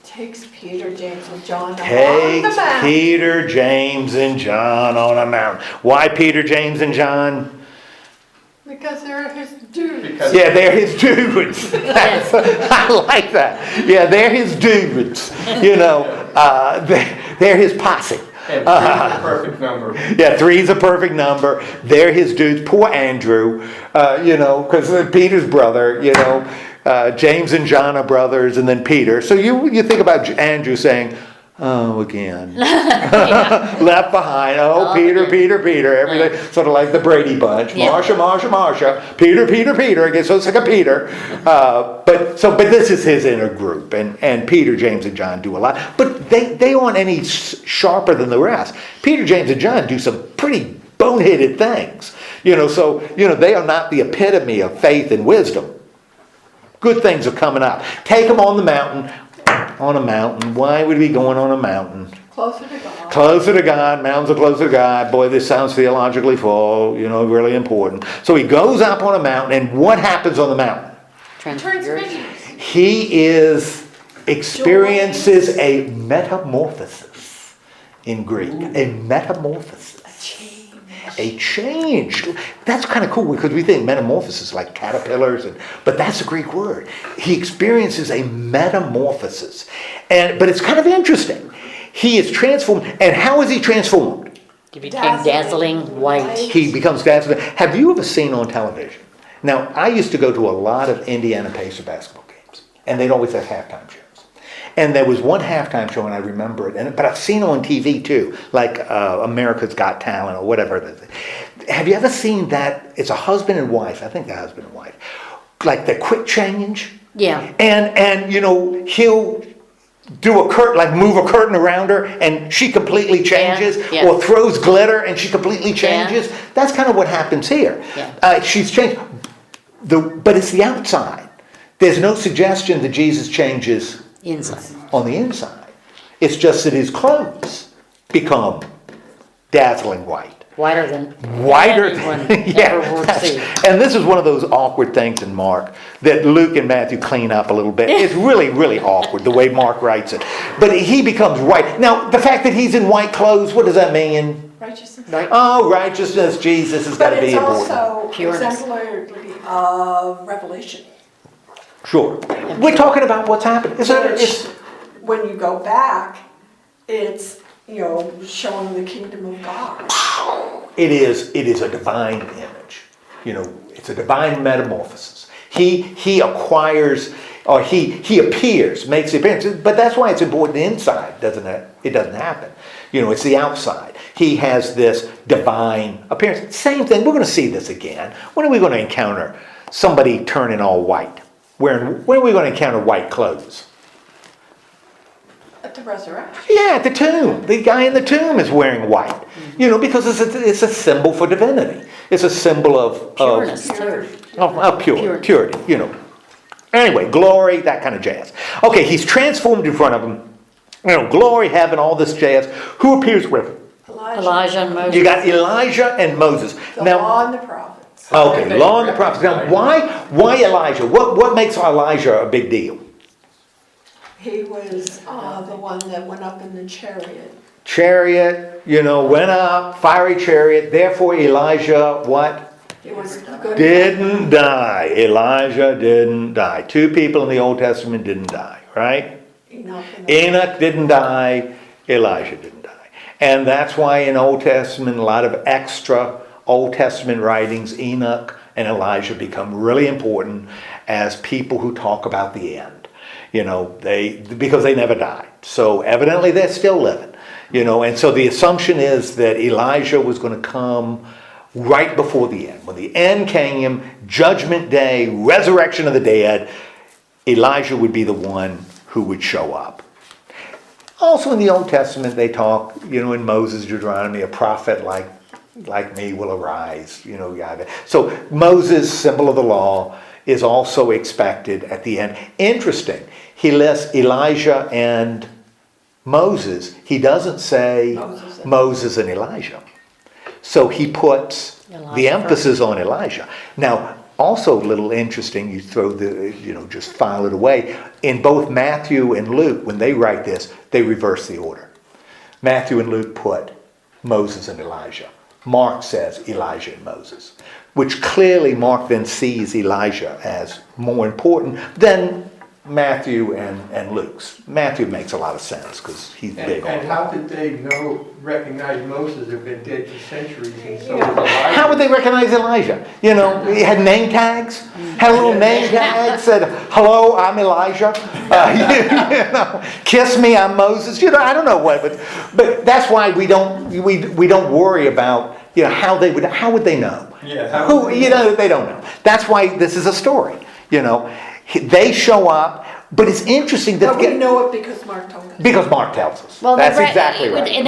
Takes Peter, James, and John on the Takes mountain. Peter, James, and John on a mountain. Why Peter, James, and John? Because they're his dudes. Yeah, they're his dudes. I like that. Yeah, they're his dudes. They're his posse. And 3 is a perfect number. Yeah, 3 is a perfect number. They're his dudes. Poor Andrew, because Peter's brother, James and John are brothers, and then Peter. So you think about Andrew saying, oh, again. Left behind. Oh, Peter, Peter. Everything. Sort of like the Brady Bunch. Yeah. Marsha. Peter. I guess so it's like a Peter. But this is his inner group. And Peter, James, and John do a lot. But they aren't any sharper than the rest. Peter, James, and John do some pretty boneheaded things. So they are not the epitome of faith and wisdom. Good things are coming up. Take them on the mountain. On a mountain. Why would we be going on a mountain? Closer to God. Closer to God. Mountains are closer to God. Boy, this sounds theologically full, really important. So he goes up on a mountain, and what happens on the mountain? Transfiguration. He experiences a metamorphosis in Greek. A metamorphosis. A change. That's kind of cool because we think metamorphosis like caterpillars, but that's a Greek word. He experiences a metamorphosis, but it's kind of interesting. He is transformed, and how is he transformed? He became dazzling white. He becomes dazzling. Have you ever seen on television? Now, I used to go to a lot of Indiana Pacer basketball games, and they'd always have halftime shows. And there was one halftime show, and I remember it. But I've seen it on TV too, like America's Got Talent or whatever it is. Have you ever seen that? It's a husband and wife. I think the husband and wife. Like the quick change. Yeah. And he'll do a curtain, like move a curtain around her, and she completely changes. Yeah. Or throws glitter, and she completely changes. Yeah. That's kind of what happens here. Yeah. She's changed. But it's the outside. There's no suggestion that Jesus changes Inside. on the inside. It's just that his clothes become dazzling white. Whiter than Anyone ever would see. And this is one of those awkward things in Mark that Luke and Matthew clean up a little bit. It's really, really awkward the way Mark writes it. But he becomes white. Now, the fact that he's in white clothes, what does that mean? Righteousness. Oh, righteousness, Jesus has got to But be it's important. also Pureness. exemplary of Revelation. Sure. We're talking about what's happened. When you go back, it's, showing the kingdom of God. It is a divine image. It's a divine metamorphosis. He acquires, or he appears, makes the appearance. But that's why it's important inside, doesn't it? It doesn't happen. It's the outside. He has this divine appearance. Same thing. We're going to see this again. When are we going to encounter somebody turning all white? When are we going to encounter white clothes? At the resurrection. Yeah, at the tomb. The guy in the tomb is wearing white. Because it's a symbol for divinity. It's a symbol of Pureness. purity. Anyway, glory, that kind of jazz. Okay, he's transformed in front of him. Glory, heaven, all this jazz. Who appears with him? Elijah. Elijah and Moses. You got Elijah and Moses. The Now, law and the prophets. Okay, law and the prophets. Now, why Elijah? What makes Elijah a big deal? He was the one that went up in the chariot. Chariot, went up, fiery chariot. Therefore, Elijah, what? He was good. Didn't die. Elijah didn't die. 2 people in the Old Testament didn't die, right? Enoch didn't die. Elijah didn't die. And that's why in Old Testament, a lot of extra Old Testament writings, Enoch and Elijah become really important as people who talk about the end. Because they never died. So evidently they're still living. And so the assumption is that Elijah was going to come right before the end. When the end came, Judgment Day, resurrection of the dead, Elijah would be the one who would show up. Also in the Old Testament they talk, in Moses, Deuteronomy, a prophet like me will arise, So Moses, symbol of the law, is also expected at the end. Interesting, he lists Elijah and Moses. He doesn't say Moses and Elijah. So he puts the emphasis on Elijah. Now, also a little interesting, you throw just file it away. In both Matthew and Luke, when they write this, they reverse the order. Matthew and Luke put Moses and Elijah. Mark says Elijah and Moses, which clearly Mark then sees Elijah as more important than Matthew and Luke's. Matthew makes a lot of sense because he's big on it. And how did they recognize Moses had been dead for centuries and so was Elijah? How would they recognize Elijah? He had name tags, had a little name tag, said, "Hello, I'm Elijah. Kiss me, I'm Moses." I don't know what, but that's why we don't worry about how would they know? Yeah. They don't know. That's why this is a story. They show up, but it's interesting that... But we know it because Mark told us. Because Mark tells us. Well, that's exactly right. And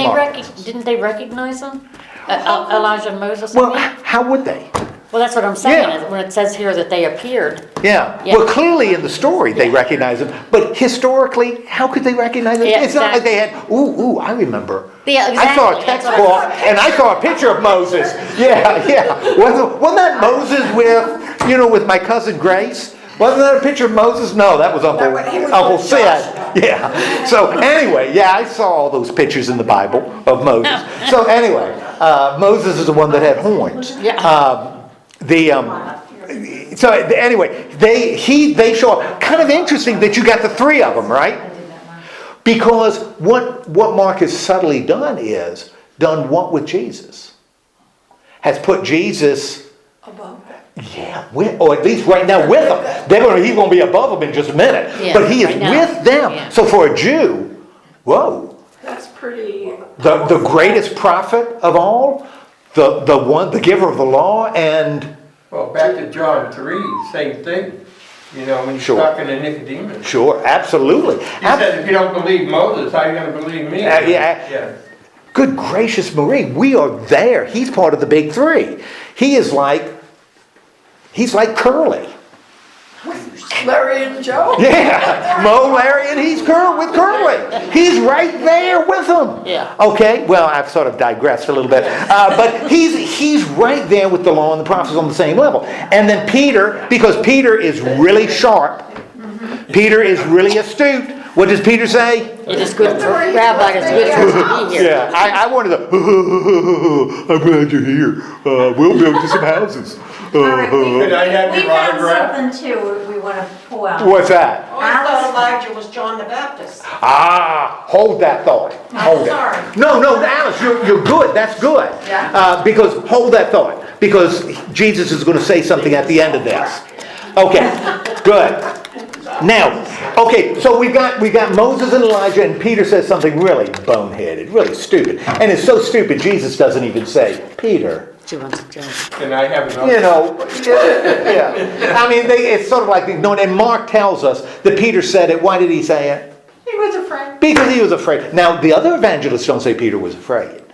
didn't they recognize them? Elijah and Moses? Well, how would they? Well, that's what I'm saying. Yeah. When it says here that they appeared. Yeah. Well, clearly in the story they recognize them, but historically, how could they recognize them? Yeah, it's not like they had, I remember. Yeah, exactly. I saw a textbook and I saw a picture of Moses. Yeah. Wasn't that Moses with my cousin Grace? Wasn't that a picture of Moses? No, that was Uncle Sid. Yeah. So anyway, I saw all those pictures in the Bible of Moses. So anyway, Moses is the one that had horns. Yeah. So anyway, they show up. Kind of interesting that you got the 3 of them, right? Because what Mark has subtly done what with Jesus? Has put Jesus Above. Yeah, or at least right now with them. He's going to be above them in just a minute. Yeah, but he is right now. with them. Yeah. So for a Jew, whoa. That's pretty... The greatest prophet of all, the giver of the law, and... Well, back to John 3, same thing. When he's talking to Nicodemus. Sure, absolutely. He said, if you don't believe Moses, how are you going to believe me? Yeah. Good gracious, Marie, we are there. He's part of the big 3. He's like Curly. Larry and Joe. Yeah, Mo, Larry, and he's with Curly. He's right there with them. Yeah. Okay, well, I've sort of digressed a little bit. But he's right there with the law and the prophets on the same level. And then Peter, because Peter is really sharp, Peter is really astute. What does Peter say? It is good for Rabbi. It's good for us to be here. Yeah, I wanted to, I'm glad you're here. We'll build you some houses. Could I have We your found autograph? something too we want to pull out. What's that? Oh, I thought Elijah was John the Baptist. Hold that thought. Hold sorry. it. No, Alice, you're good. That's good. Yeah. Because hold that thought. Because Jesus is going to say something at the end of this. Okay, good. Now, so we got Moses and Elijah, and Peter says something really boneheaded, really stupid. And it's so stupid, Jesus doesn't even say, Peter. She wants a joke. Can I have another? Yeah. I mean, it's sort of like ignored. And Mark tells us that Peter said it. Why did he say it? He was afraid. Because he was afraid. Now, the other evangelists don't say Peter was afraid.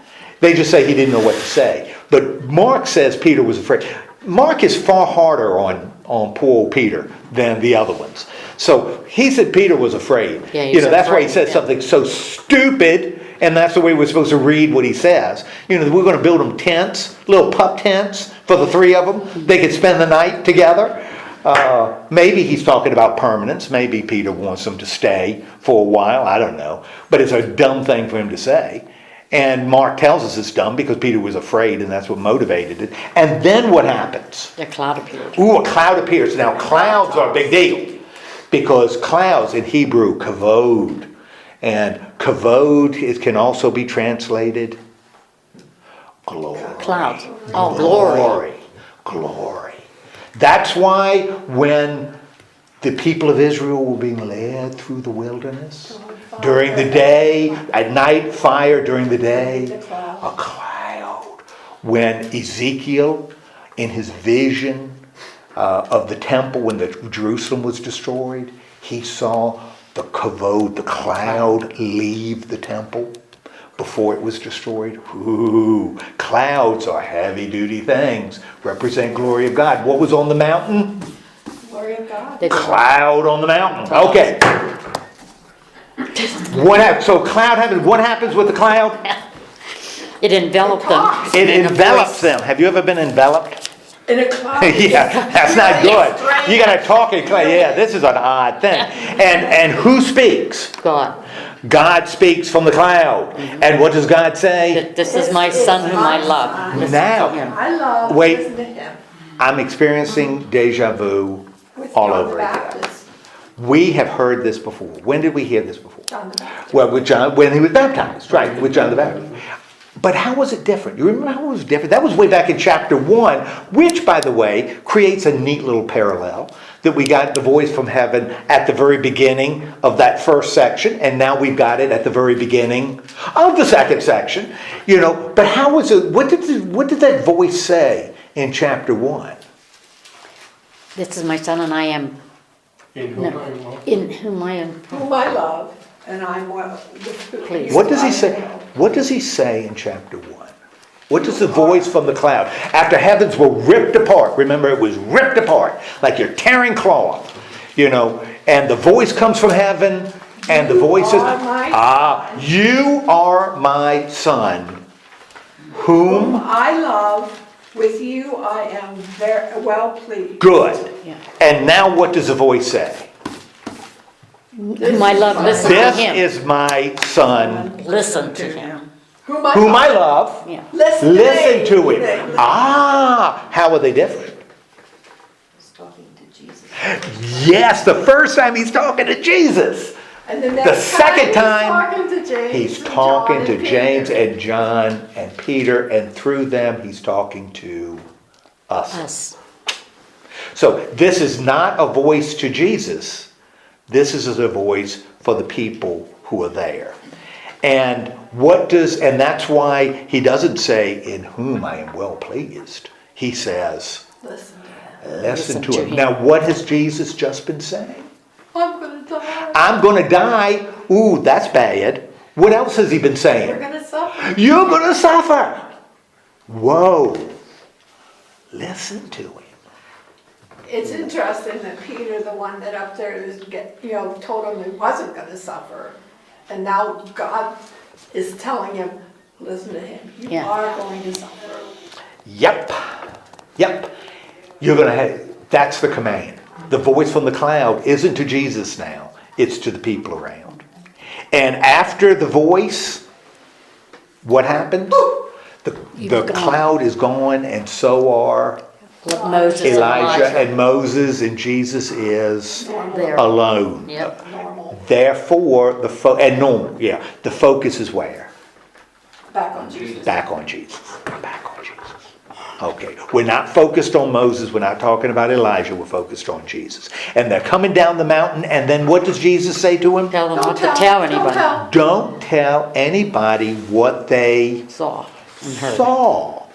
They just say he didn't know what to say. But Mark says Peter was afraid. Mark is far harder on poor old Peter than the other ones. So he said Peter was afraid. Yeah, he's that's why he afraid, said yeah. something so stupid, and that's the way we're supposed to read what he says. We're going to build them tents, little pup tents for the three of them. They could spend the night together. Maybe he's talking about permanence. Maybe Peter wants them to stay for a while. I don't know. But it's a dumb thing for him to say. And Mark tells us it's dumb because Peter was afraid, and that's what motivated it. And then what happens? The cloud appeared. Ooh, a cloud appears. Now, clouds are a big deal. Because clouds in Hebrew, kavod. And kavod, it can also be translated glory. Clouds. Oh, glory. Glory. That's why when the people of Israel were being led through the wilderness, during the day, at night, fire, during the day, a cloud. When Ezekiel, in his vision of the temple, when Jerusalem was destroyed, he saw the kavod, the cloud, leave the temple before it was destroyed. Ooh, clouds are heavy-duty things, represent glory of God. What was on the mountain? Glory of God. Cloud on the mountain. Okay. What happens? So cloud happens. What happens with the cloud? It enveloped them. It And the envelops voice- them. Have you ever been enveloped? In a cloud. Yeah, that's not good. You got to talk in cloud. Yeah, this is an odd thing. And who speaks? God. God speaks from the cloud. And what does God say? That this is my son whom I love. Listen Now. to him. I love Wait. listening to him. I'm experiencing deja vu With all John over the again. Baptist. We have heard this before. When did we hear this before? John the Baptist. Well, with John, when he was baptized, right, with John the Baptist. But how was it different? You remember how it was different? That was way back in chapter 1, which, by the way, creates a neat little parallel. That we got the voice from heaven at the very beginning of that first section, and now we've got it at the very beginning of the second section. But how was it? What did that voice say in chapter 1? This is my son and I am, In whom I am well. in whom I am. Whom I love, and I'm well. Please. What does he say? What does he say in chapter 1? What does the voice from the cloud? After heavens were ripped apart, remember it was ripped apart, like you're tearing cloth, and the voice comes from heaven, and the voice says, you are my son, whom I love, with you I am very well pleased. good. Yeah. And now what does the voice say? Whom I love, listen to This him. is my son, Listen to him. Whom I whom love. I love. Yeah. Listen to him. How are they different? Yes, the first time he's talking to Jesus. And the The next second time, he's talking to James. he's and talking John to and James Peter. and John and Peter, and through them he's talking to us. Us. So this is not a voice to Jesus. This is a voice for the people who are there. And that's why he doesn't say, in whom I am well pleased. He says, listen to him. Now what has Jesus just been saying? I'm going to die. I'm going to die. Ooh, that's bad. What else has he been saying? You're going to suffer. You're going to suffer. Whoa. Listen to him. It's interesting that Peter, the one that up there is told him he wasn't going to suffer, and now God is telling him, listen to him. You are going to suffer. Yep. You're going to have, that's the command. The voice from the cloud isn't to Jesus now. It's to the people around. And after the voice, what happens? The cloud is gone, and so are Moses and Elijah and Moses, and Jesus is There. alone. Yep. Therefore, the focus is where? Back on Jesus. Back on Jesus. Okay, we're not focused on Moses, we're not talking about Elijah, we're focused on Jesus. And they're coming down the mountain, and then what does Jesus say to him? Tell them not to tell anybody. Don't tell anybody what they Saw and heard. saw.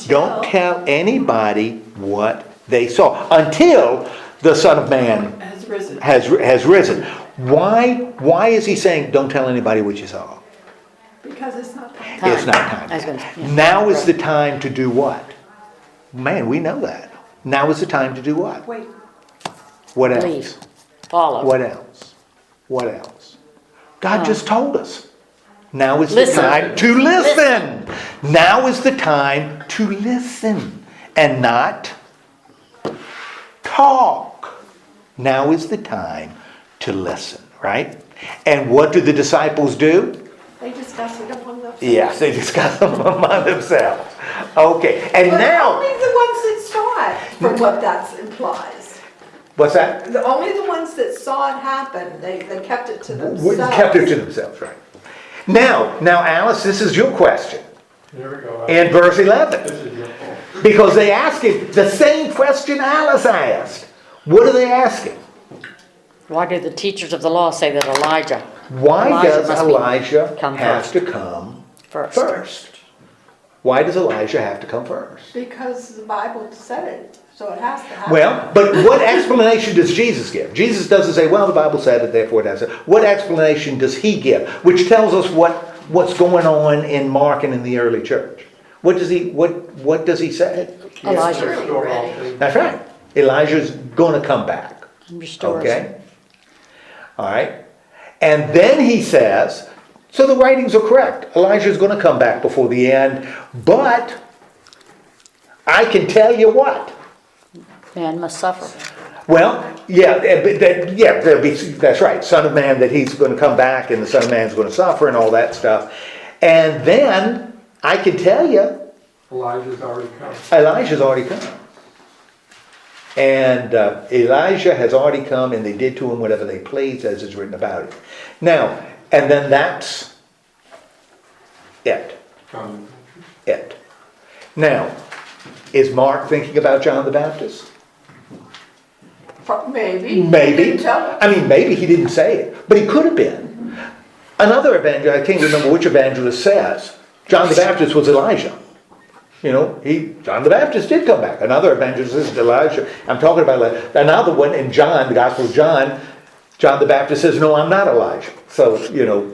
Don't tell anybody what they saw until the Son of Man Has risen. has risen. Why is he saying don't tell anybody what you saw? Because it's not time. It's not time. I was gonna say, yeah. Now is the time to do what? Man, we know that. Now is the time to do what? Wait. What else? Believe. follow. What else? What else? God just told us. Now is the Listen. time to listen. Now is the time to listen and not talk. Now is the time to listen, right? And what do the disciples do? They discuss it among themselves. Yes, they discuss them among themselves. Okay, and But now, only the ones that saw it, from what that implies. what's that? Only the ones that saw it happen, they kept it to We themselves. kept it to themselves, right? Now, Alice, this is your question. There we go. In verse 11. This is your fault. Because they ask him the same question Alice asked. What are they asking? Why do the teachers of the law say that Elijah Why does must be- Elijah come have first. to come first? first? Why does Elijah have to come first? Because the Bible said it, so it has to happen. Well, but what explanation does Jesus give? Jesus doesn't say, well, the Bible said it, therefore it has it. What explanation does he give? Which tells us what's going on in Mark and in the early church. What does he say? Elijah. Restore all things. That's right. Elijah's going to come back. Restores. Okay? All right? And then he says, so the writings are correct. Elijah's going to come back before the end, but I can tell you what. Man must suffer. Well, that's right. Son of Man, that he's going to come back and the Son of Man's going to suffer and all that stuff. And then I can tell you, Elijah's already come. Elijah's already come. And Elijah has already come, and they did to him whatever they pleased, as is written about it. Now, and then that's it. It. Now, is Mark thinking about John the Baptist? Maybe. Maybe. He didn't tell us. I mean, maybe he didn't say it, but he could have been. Another evangelist, I can't remember which evangelist says, John the Baptist was Elijah. You know, John the Baptist did come back. Another evangelist is Elijah. I'm talking about another one in John, the Gospel of John. John the Baptist says, no, I'm not Elijah. So, you know,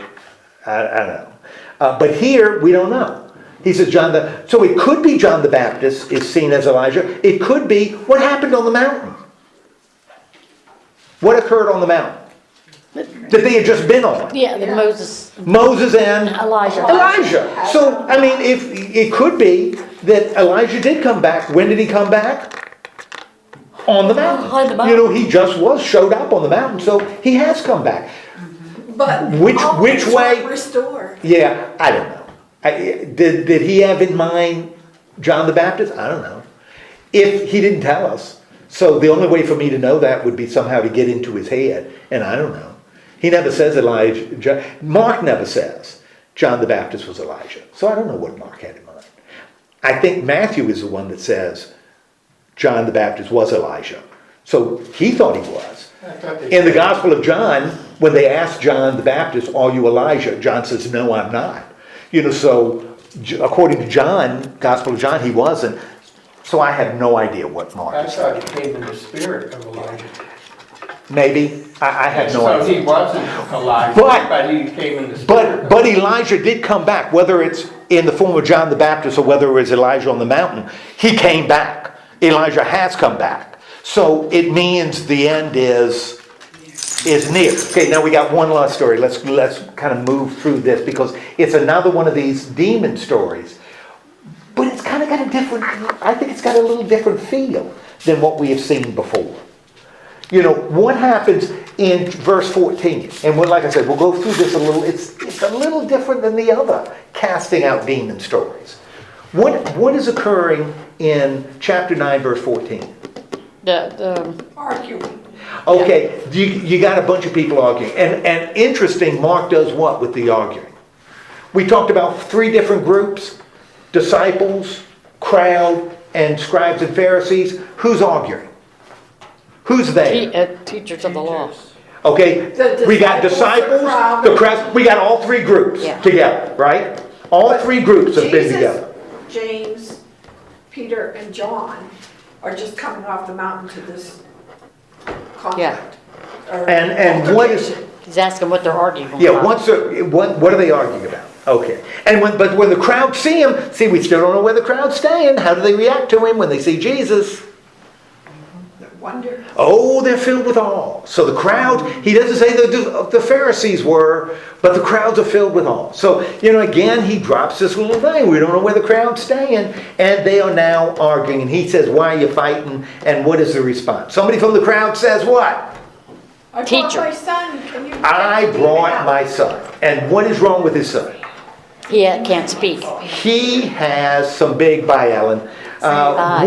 I don't know. But here, we don't know. He says so it could be John the Baptist is seen as Elijah. It could be what happened on the mountain. What occurred on the mountain? That they had just been on. Yeah, the Yeah. Moses and Elijah. Elijah. So, I mean, if it could be that Elijah did come back. When did he come back? On the mountain. On the mountain. You know, he just showed up on the mountain, so he has come back. But Which all way- things weren't restored. Yeah, I don't know. Did he have in mind John the Baptist? I don't know. If he didn't tell us. So the only way for me to know that would be somehow to get into his head, and I don't know. He never says Elijah. Mark never says John the Baptist was Elijah. So I don't know what Mark had in mind. I think Matthew is the one that says John the Baptist was Elijah. So he thought he was. In the Gospel of John, when they asked John the Baptist, are you Elijah? John says, no, I'm not. You know, so according to John, Gospel of John, he wasn't. So I have no idea what Mark I is. thought he came in the spirit of Elijah. Maybe. I have no So he idea. wasn't Elijah, but he came in the spirit. But Elijah did come back, whether it's in the form of John the Baptist or whether it was Elijah on the mountain. He came back. Elijah has come back. So it means the end is near. Okay, now we got one last story. Let's kind of move through this because it's another one of these demon stories. But it's kind of got a different, I think it's got a little different feel than what we have seen before. You know, what happens in verse 14? And like I said, we'll go through this a little. It's a little different than the other casting out demon stories. What is occurring in chapter 9, verse 14? Arguing. Okay, you got a bunch of people arguing. And interesting, Mark does what with the arguing? We talked about 3 different groups. Disciples, crowd, and scribes and Pharisees. Who's arguing? Who's there? Teachers of the law. Okay, we got disciples, the crowd, we got all 3 groups together, right? All 3 groups have been together. James, Peter, and John are just coming off the mountain to this conflict. And what is... He's asking what they're arguing about. Yeah, what are they arguing about? Okay. And when the crowd see him, we still don't know where the crowd's staying. How do they react to him when they see Jesus? Wonder. Oh, they're filled with awe. So the crowd, he doesn't say the Pharisees were, but the crowds are filled with awe. So, again, he drops this little thing. We don't know where the crowd's staying. And they are now arguing. And he says, why are you fighting? And what is the response? Somebody from the crowd says what? I Teacher. brought my son. Can you I take him brought out? my son. And what is wrong with his son? He can't speak. He has some big, bye Ellen. Bye.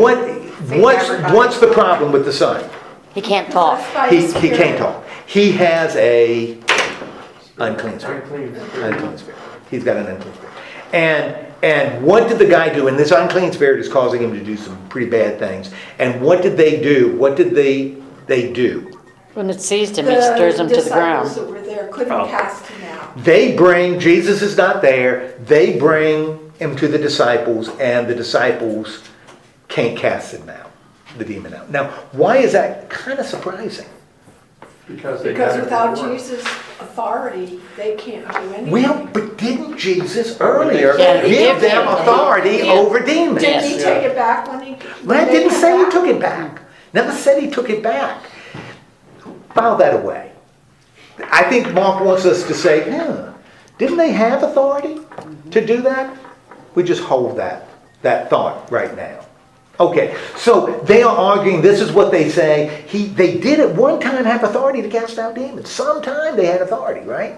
What's the problem with the son? He can't talk. That's by He his can't spirit. talk. He has a unclean spirit. Unclean spirit. Unclean spirit. He's got an unclean spirit. And what did the guy do? And this unclean spirit is causing him to do some pretty bad things. And what did they do? What did they do? When it seized him, it stirs him to the disciples ground. that were there couldn't Oh. cast him out. They bring, Jesus is not there, they bring him to the disciples, and the disciples can't cast him out, the demon out. Now, why is that kind of surprising? Because Without Jesus' authority, they can't do anything. Well, but didn't Jesus earlier Yeah, he give did. them authority Yeah. over demons? Did he Yes. take it back when he? Well, when it they didn't came say he back? took it back. Never said he took it back. File that away. I think Mark wants us to say, didn't they have authority to do that? We just hold that thought right now. Okay, so they are arguing, this is what they say. They did at one time have authority to cast out demons. Sometime they had authority, right?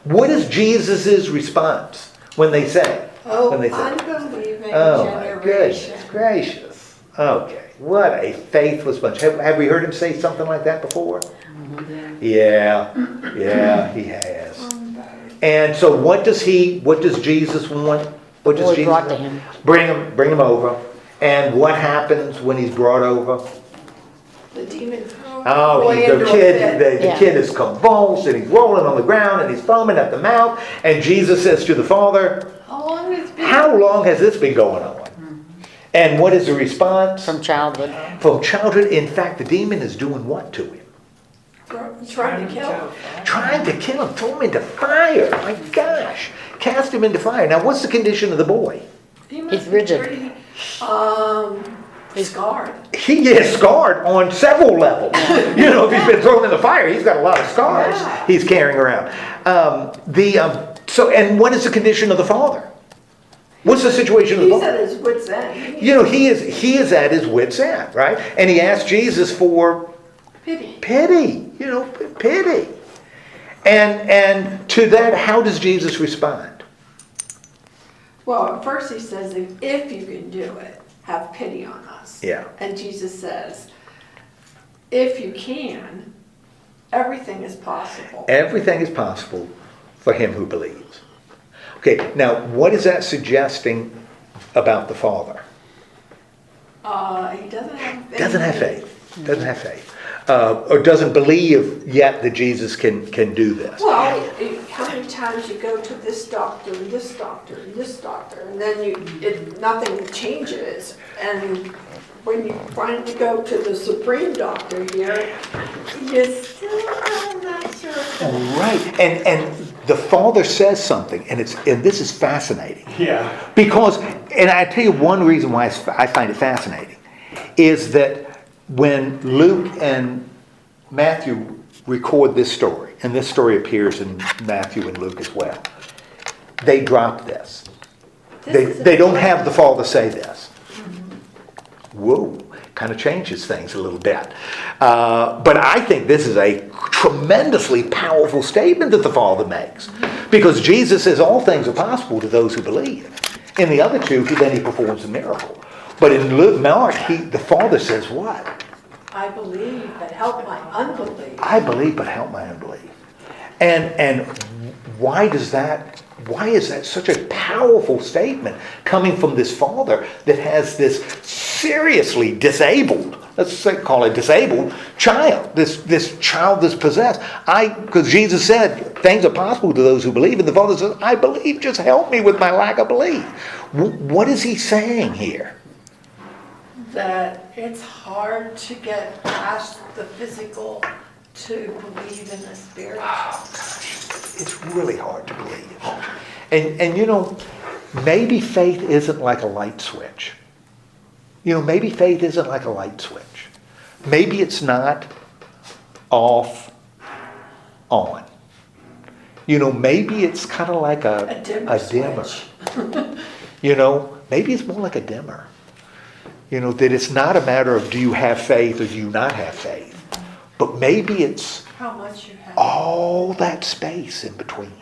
What is Jesus' response when they say? Oh, when they say, unbelieving oh my generation. goodness gracious. Okay, what a faithless bunch. Have we heard him say something like that before? Yeah, he has. And so what does Jesus want? What does Boy Jesus brought to want? him. Bring him over. And what happens when he's brought over? The demon. Oh, boy the into a kid, fit. the Yeah. kid is convulsed and he's rolling on the ground and he's foaming at the mouth. And Jesus says to the Father, How long has it been? how long has this been going on? And what is the response? From childhood. From childhood. In fact, the demon is doing what to him? Trying to kill him. Trying to kill him, throw him into fire. My gosh. Cast him into fire. Now, what's the condition of the boy? He must He's be rigid. pretty, scarred. He is scarred on several levels. If he's been thrown in the fire, he's got a lot of scars Yeah. he's carrying around. And what is the condition of the father? What's the situation of the He's father? at his wit's end. He is at his wit's end, right? And he asked Jesus for Pity. pity, pity. And to that, how does Jesus respond? Well, at first he says, if you can do it, have pity on us. Yeah. And Jesus says, if you can, everything is possible. Everything is possible for him who believes. Okay, now what is that suggesting about the Father? He doesn't have faith. Doesn't have faith. Doesn't have faith. Or doesn't believe yet that Jesus can do this. Well, how many times you go to this doctor and this doctor and this doctor, and then nothing changes. And when you finally go to the supreme doctor here, you still not sure. Right, and the Father says something, and this is fascinating. Yeah. Because, and I tell you one reason why I find it fascinating, is that when Luke and Matthew record this story, and this story appears in Matthew and Luke as well, they drop this. They don't have the Father say this. Whoa, kind of changes things a little bit. But I think this is a tremendously powerful statement that the Father makes. Because Jesus says all things are possible to those who believe. In the other two, then he performs a miracle. But in Mark, the Father says what? I believe, but help my unbelief. I believe, but help my unbelief. And why is that such a powerful statement coming from this Father that has this seriously disabled, call it disabled, child, this child that's possessed? Because Jesus said, things are possible to those who believe, and the Father says, I believe, just help me with my lack of belief. What is he saying here? That it's hard to get past the physical to believe in the spiritual. Oh, gosh, it's really hard to believe. And maybe faith isn't like a light switch. Maybe faith isn't like a light switch. maybe it's not off on. Maybe it's kind of like a dimmer. Maybe it's more like a dimmer. That it's not a matter of do you have faith or do you not have faith. But maybe it's How much you have. all that space in between.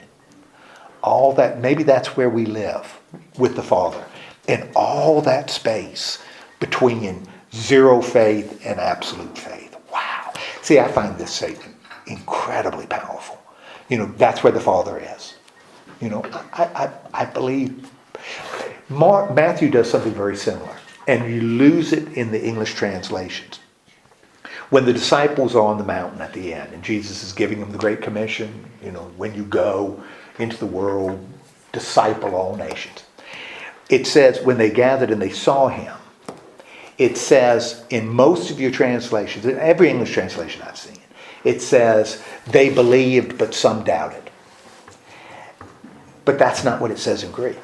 All that, maybe that's where we live with the Father. And all that space between zero faith and absolute faith. Wow. See, I find this statement incredibly powerful. That's where the Father is. I believe Matthew does something very similar. And you lose it in the English translations. When the disciples are on the mountain at the end, and Jesus is giving them the Great Commission, when you go into the world, disciple all nations. It says, when they gathered and they saw him, it says in most of your translations, in every English translation I've seen, it says, they believed, but some doubted. But that's not what it says in Greek.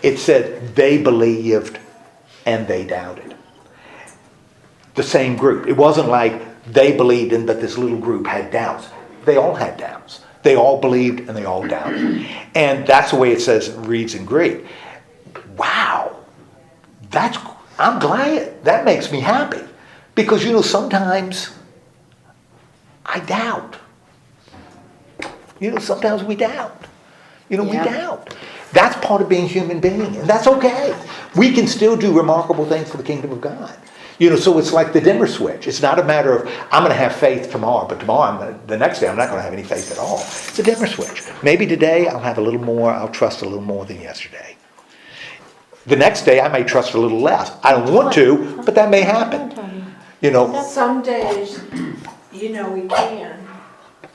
It said, they believed and they doubted. The same group. It wasn't like they believed in, but this little group had doubts. They all had doubts. They all believed and they all doubted. And that's the way it reads in Greek. Wow. I'm glad. That makes me happy. Because, sometimes I doubt. Sometimes we doubt. We doubt. That's part of being a human being. And that's okay. We can still do remarkable things for the kingdom of God. So it's like the dimmer switch. It's not a matter of, I'm going to have faith tomorrow, but the next day I'm not going to have any faith at all. It's a dimmer switch. Maybe today I'll have a little more, I'll trust a little more than yesterday. The next day I may trust a little less. I don't want to, but that may happen. Some days, we can.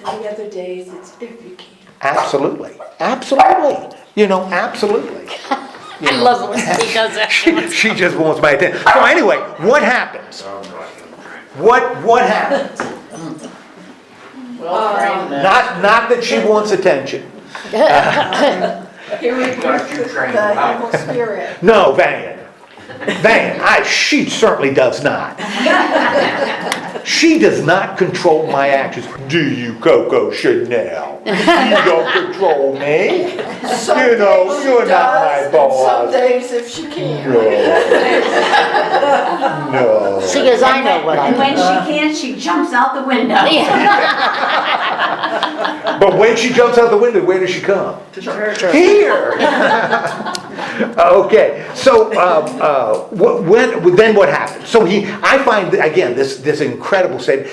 And the other days, it's if you can. Absolutely. Absolutely. Absolutely. I love it when he does that. She just wants my attention. So anyway, what happens? What happens? Not that she wants attention. He rebukes the evil spirit. No, Van. She certainly does not. She does not control my actions. Do you, Coco Chanel? You don't control me. You're not my boss. Some days if she can. No. She goes, I know what I And when do. she can't, she jumps out the window. But when she jumps out the window, where does she come? Here. Okay. So then what happens? So I find again this incredible statement.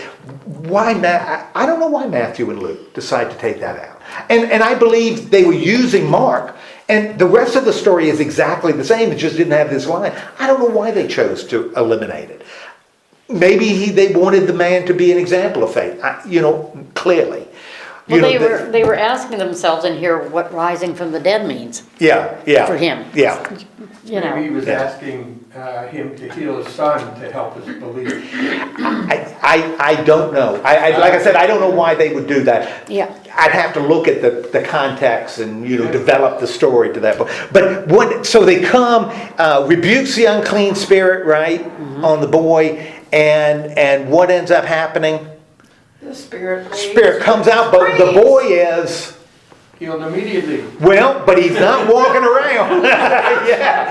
I don't know why Matthew and Luke decide to take that out. And I believe they were using Mark, and the rest of the story is exactly the same. It just didn't have this line. I don't know why they chose to eliminate it. Maybe they wanted the man to be an example of faith. Clearly. Well, they were asking themselves in here what rising from the dead means. Yeah. For him. Yeah. Maybe he was asking him to heal his son to help us believe. I don't know. Like I said, I don't know why they would do that. Yeah. I'd have to look at the context and develop the story to that. But so they come, rebukes the unclean spirit, right, on the boy, and what ends up happening? The spirit leaves. Spirit comes out, but the boy is Healed immediately. well, but he's not walking around. Yeah.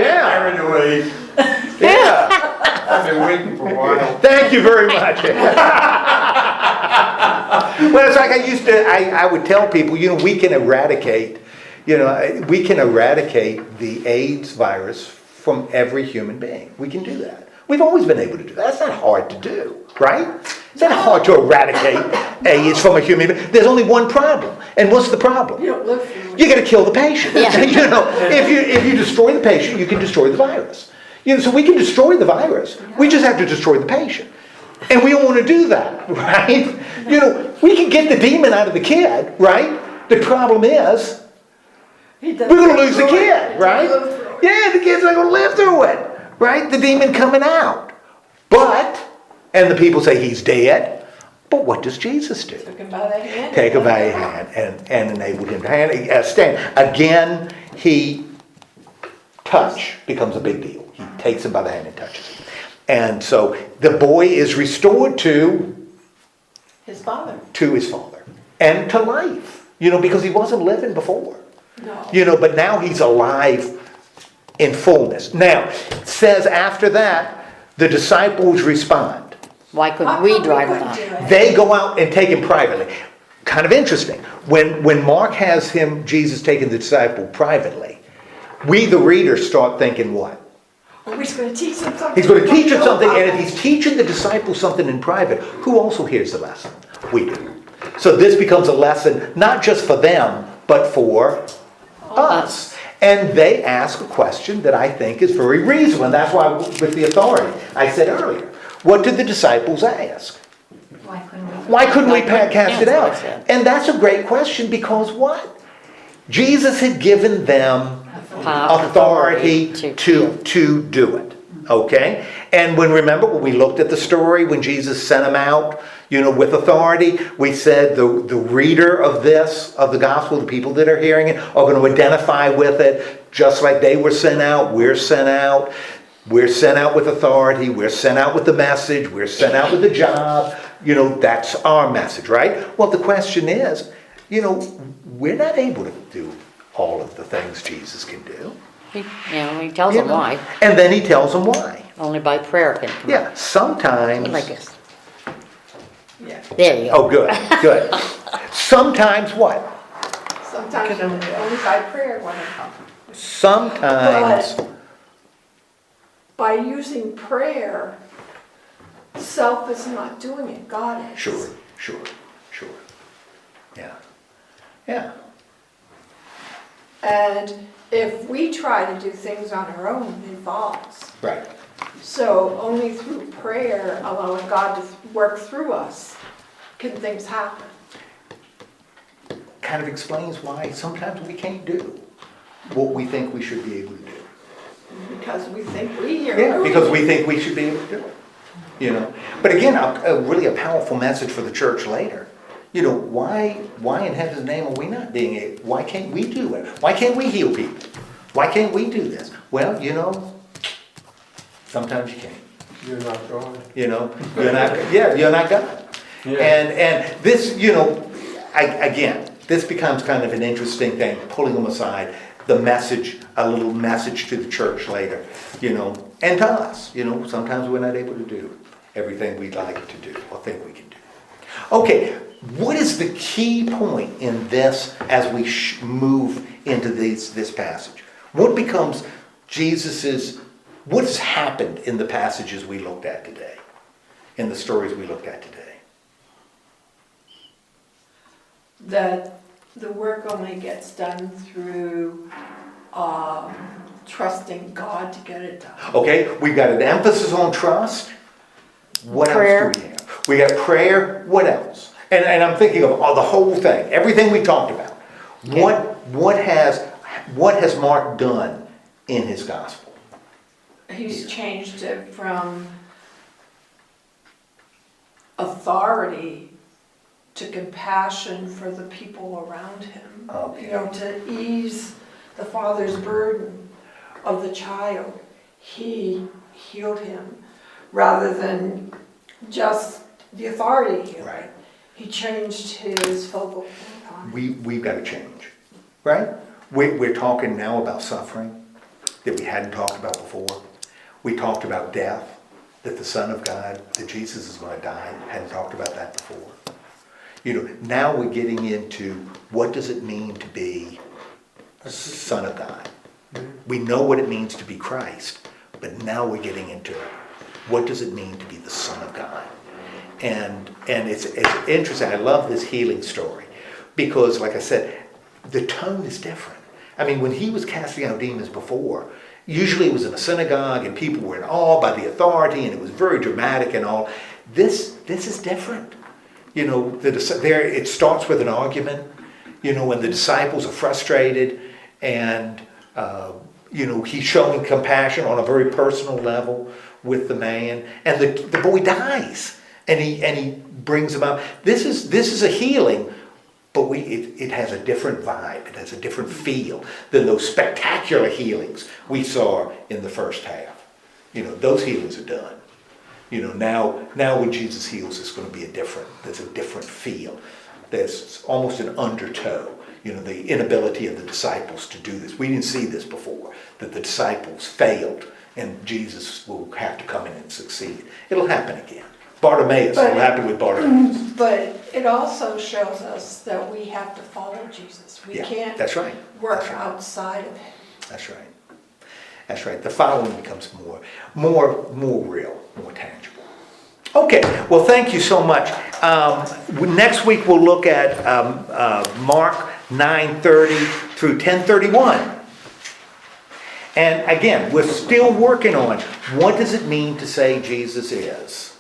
Carried away. Yeah. I've been waiting for a while. Thank you very much. Well, it's like I would tell people, we can eradicate the AIDS virus from every human being. We can do that. We've always been able to do that. That's not hard to do, right? It's not hard to eradicate AIDS from a human being. There's only one problem. And what's the problem? You don't live through it. You got to kill the patient. Yeah. If you destroy the patient, you can destroy the virus. So we can destroy the virus. We just have to destroy the patient. And we don't want to do that, right? We can get the demon out of the kid, right? The problem is, we're going to lose the kid, right? Yeah, the kid's not going to live through it, right? The demon coming out. And the people say he's dead. But what does Jesus do? Took him by the hand. Take him by the hand and enabled him to stand. Again, he touch becomes a big deal. He takes him by the hand and touches him. And so the boy is restored to His father. his father and to life, because he wasn't living before. No. But now he's alive in fullness. Now, it says after that, the disciples respond. Why couldn't How we come drive couldn't it do out? it? They go out and take him privately. Kind of interesting. When Mark has Jesus taking the disciple privately, we, the readers, start thinking what? Are we just going to teach them something? He's going to teach them something, and if he's teaching the disciples something in private, who also hears the lesson? We do. So this becomes a lesson not just for them, but for us. And they ask a question that I think is very reasonable, and that's why with the authority, I said earlier, what did the disciples ask? Why couldn't we cast it out? And that's a great question because what? Jesus had given them authority to do it. Okay? And remember when we looked at the story, when Jesus sent them out, with authority, we said the reader of the gospel, the people that are hearing it, are going to identify with it, just like they were sent out, we're sent out. We're sent out with authority, we're sent out with the message, we're sent out with the job. That's our message, right? Well, the question is, we're not able to do all of the things Jesus can do. He tells them why. And then he tells them why. Only by prayer can come Yeah, sometimes... out. Like this. Yeah. There you go. Oh, good. Sometimes what? Sometimes only by prayer when it comes. Sometimes... But by using prayer, self is not doing it, God is. Sure. Yeah. And if we try to do things on our own, it falls. Right. So only through prayer, allowing God to work through us, can things happen. Kind of explains why sometimes we can't do what we think we should be able to do. Because we think we are. Yeah, because we think we should be able to do it. But again, really a powerful message for the church later. Why in heaven's name are we not being able? Why can't we do it? Why can't we heal people? Why can't we do this? Well, sometimes you can't. You're not God. You're not God. Yeah. And this, again, this becomes kind of an interesting thing, pulling them aside. The message, a little message to the church later, and to us, sometimes we're not able to do everything we'd like to do or think we can do. Okay, what is the key point in this as we move into this passage? What becomes what has happened in the passages we looked at today, in the stories we looked at today? That the work only gets done through trusting God to get it done. Okay, we've got an emphasis on trust. What Prayer. else do we have? We got prayer. What else? And I'm thinking of the whole thing, everything we talked about. Okay. What has Mark done in his gospel? He's changed it from authority to compassion for the people around him. Okay. To ease the father's burden of the child. He healed him rather than just the authority healing. Right. He changed his focal point on it. We've got to change, right? We're talking now about suffering that we hadn't talked about before. We talked about death, that the Son of God, that Jesus is going to die. Hadn't talked about that before. Now we're getting into what does it mean to be a Son of God. We know what it means to be Christ, but now we're getting into what does it mean to be the Son of God. And it's interesting. I love this healing story because, like I said, the tone is different. I mean, when he was casting out demons before, usually it was in a synagogue and people were in awe by the authority and it was very dramatic and all. This is different. It starts with an argument, when the disciples are frustrated and, he's showing compassion on a very personal level with the man and the boy dies and he brings him out. This is a healing But it has a different vibe. It has a different feel than those spectacular healings we saw in the first half. Those healings are done. Now when Jesus heals, there's a different feel. There's almost an undertow. The inability of the disciples to do this. We didn't see this before, that the disciples failed and Jesus will have to come in and succeed. It'll happen again. Bartimaeus, it'll happen with Bartimaeus. But it also shows us that we have to follow Jesus. We can't that's right. work That's right. outside of him. That's right. That's right. The following becomes more real, more tangible. Okay, well, thank you so much. Next week we'll look at Mark 9:30 through 10:31. And again, we're still working on what does it mean to say Jesus is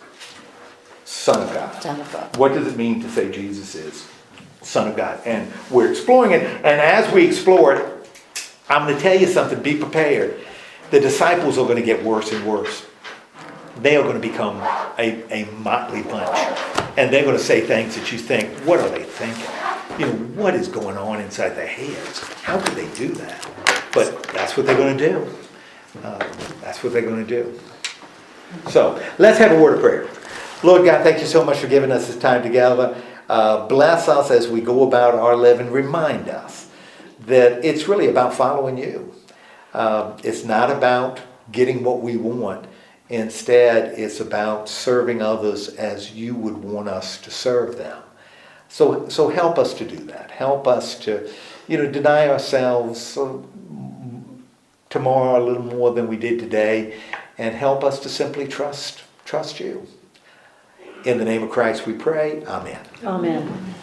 Son of God? Son of God. What does it mean to say Jesus is Son of God? And we're exploring it. And as we explore it, I'm going to tell you something. Be prepared. The disciples are going to get worse and worse. They are going to become a motley bunch. And they're going to say things that you think, what are they thinking? What is going on inside their heads? How could they do that? But that's what they're going to do. That's what they're going to do. So let's have a word of prayer. Lord God, thank you so much for giving us this time together. Bless us as we go about our living. Remind us that it's really about following you. It's not about getting what we want. Instead, it's about serving others as you would want us to serve them. So help us to do that. Help us to, deny ourselves tomorrow a little more than we did today, and help us to simply trust you. In the name of Christ we pray. Amen. Amen.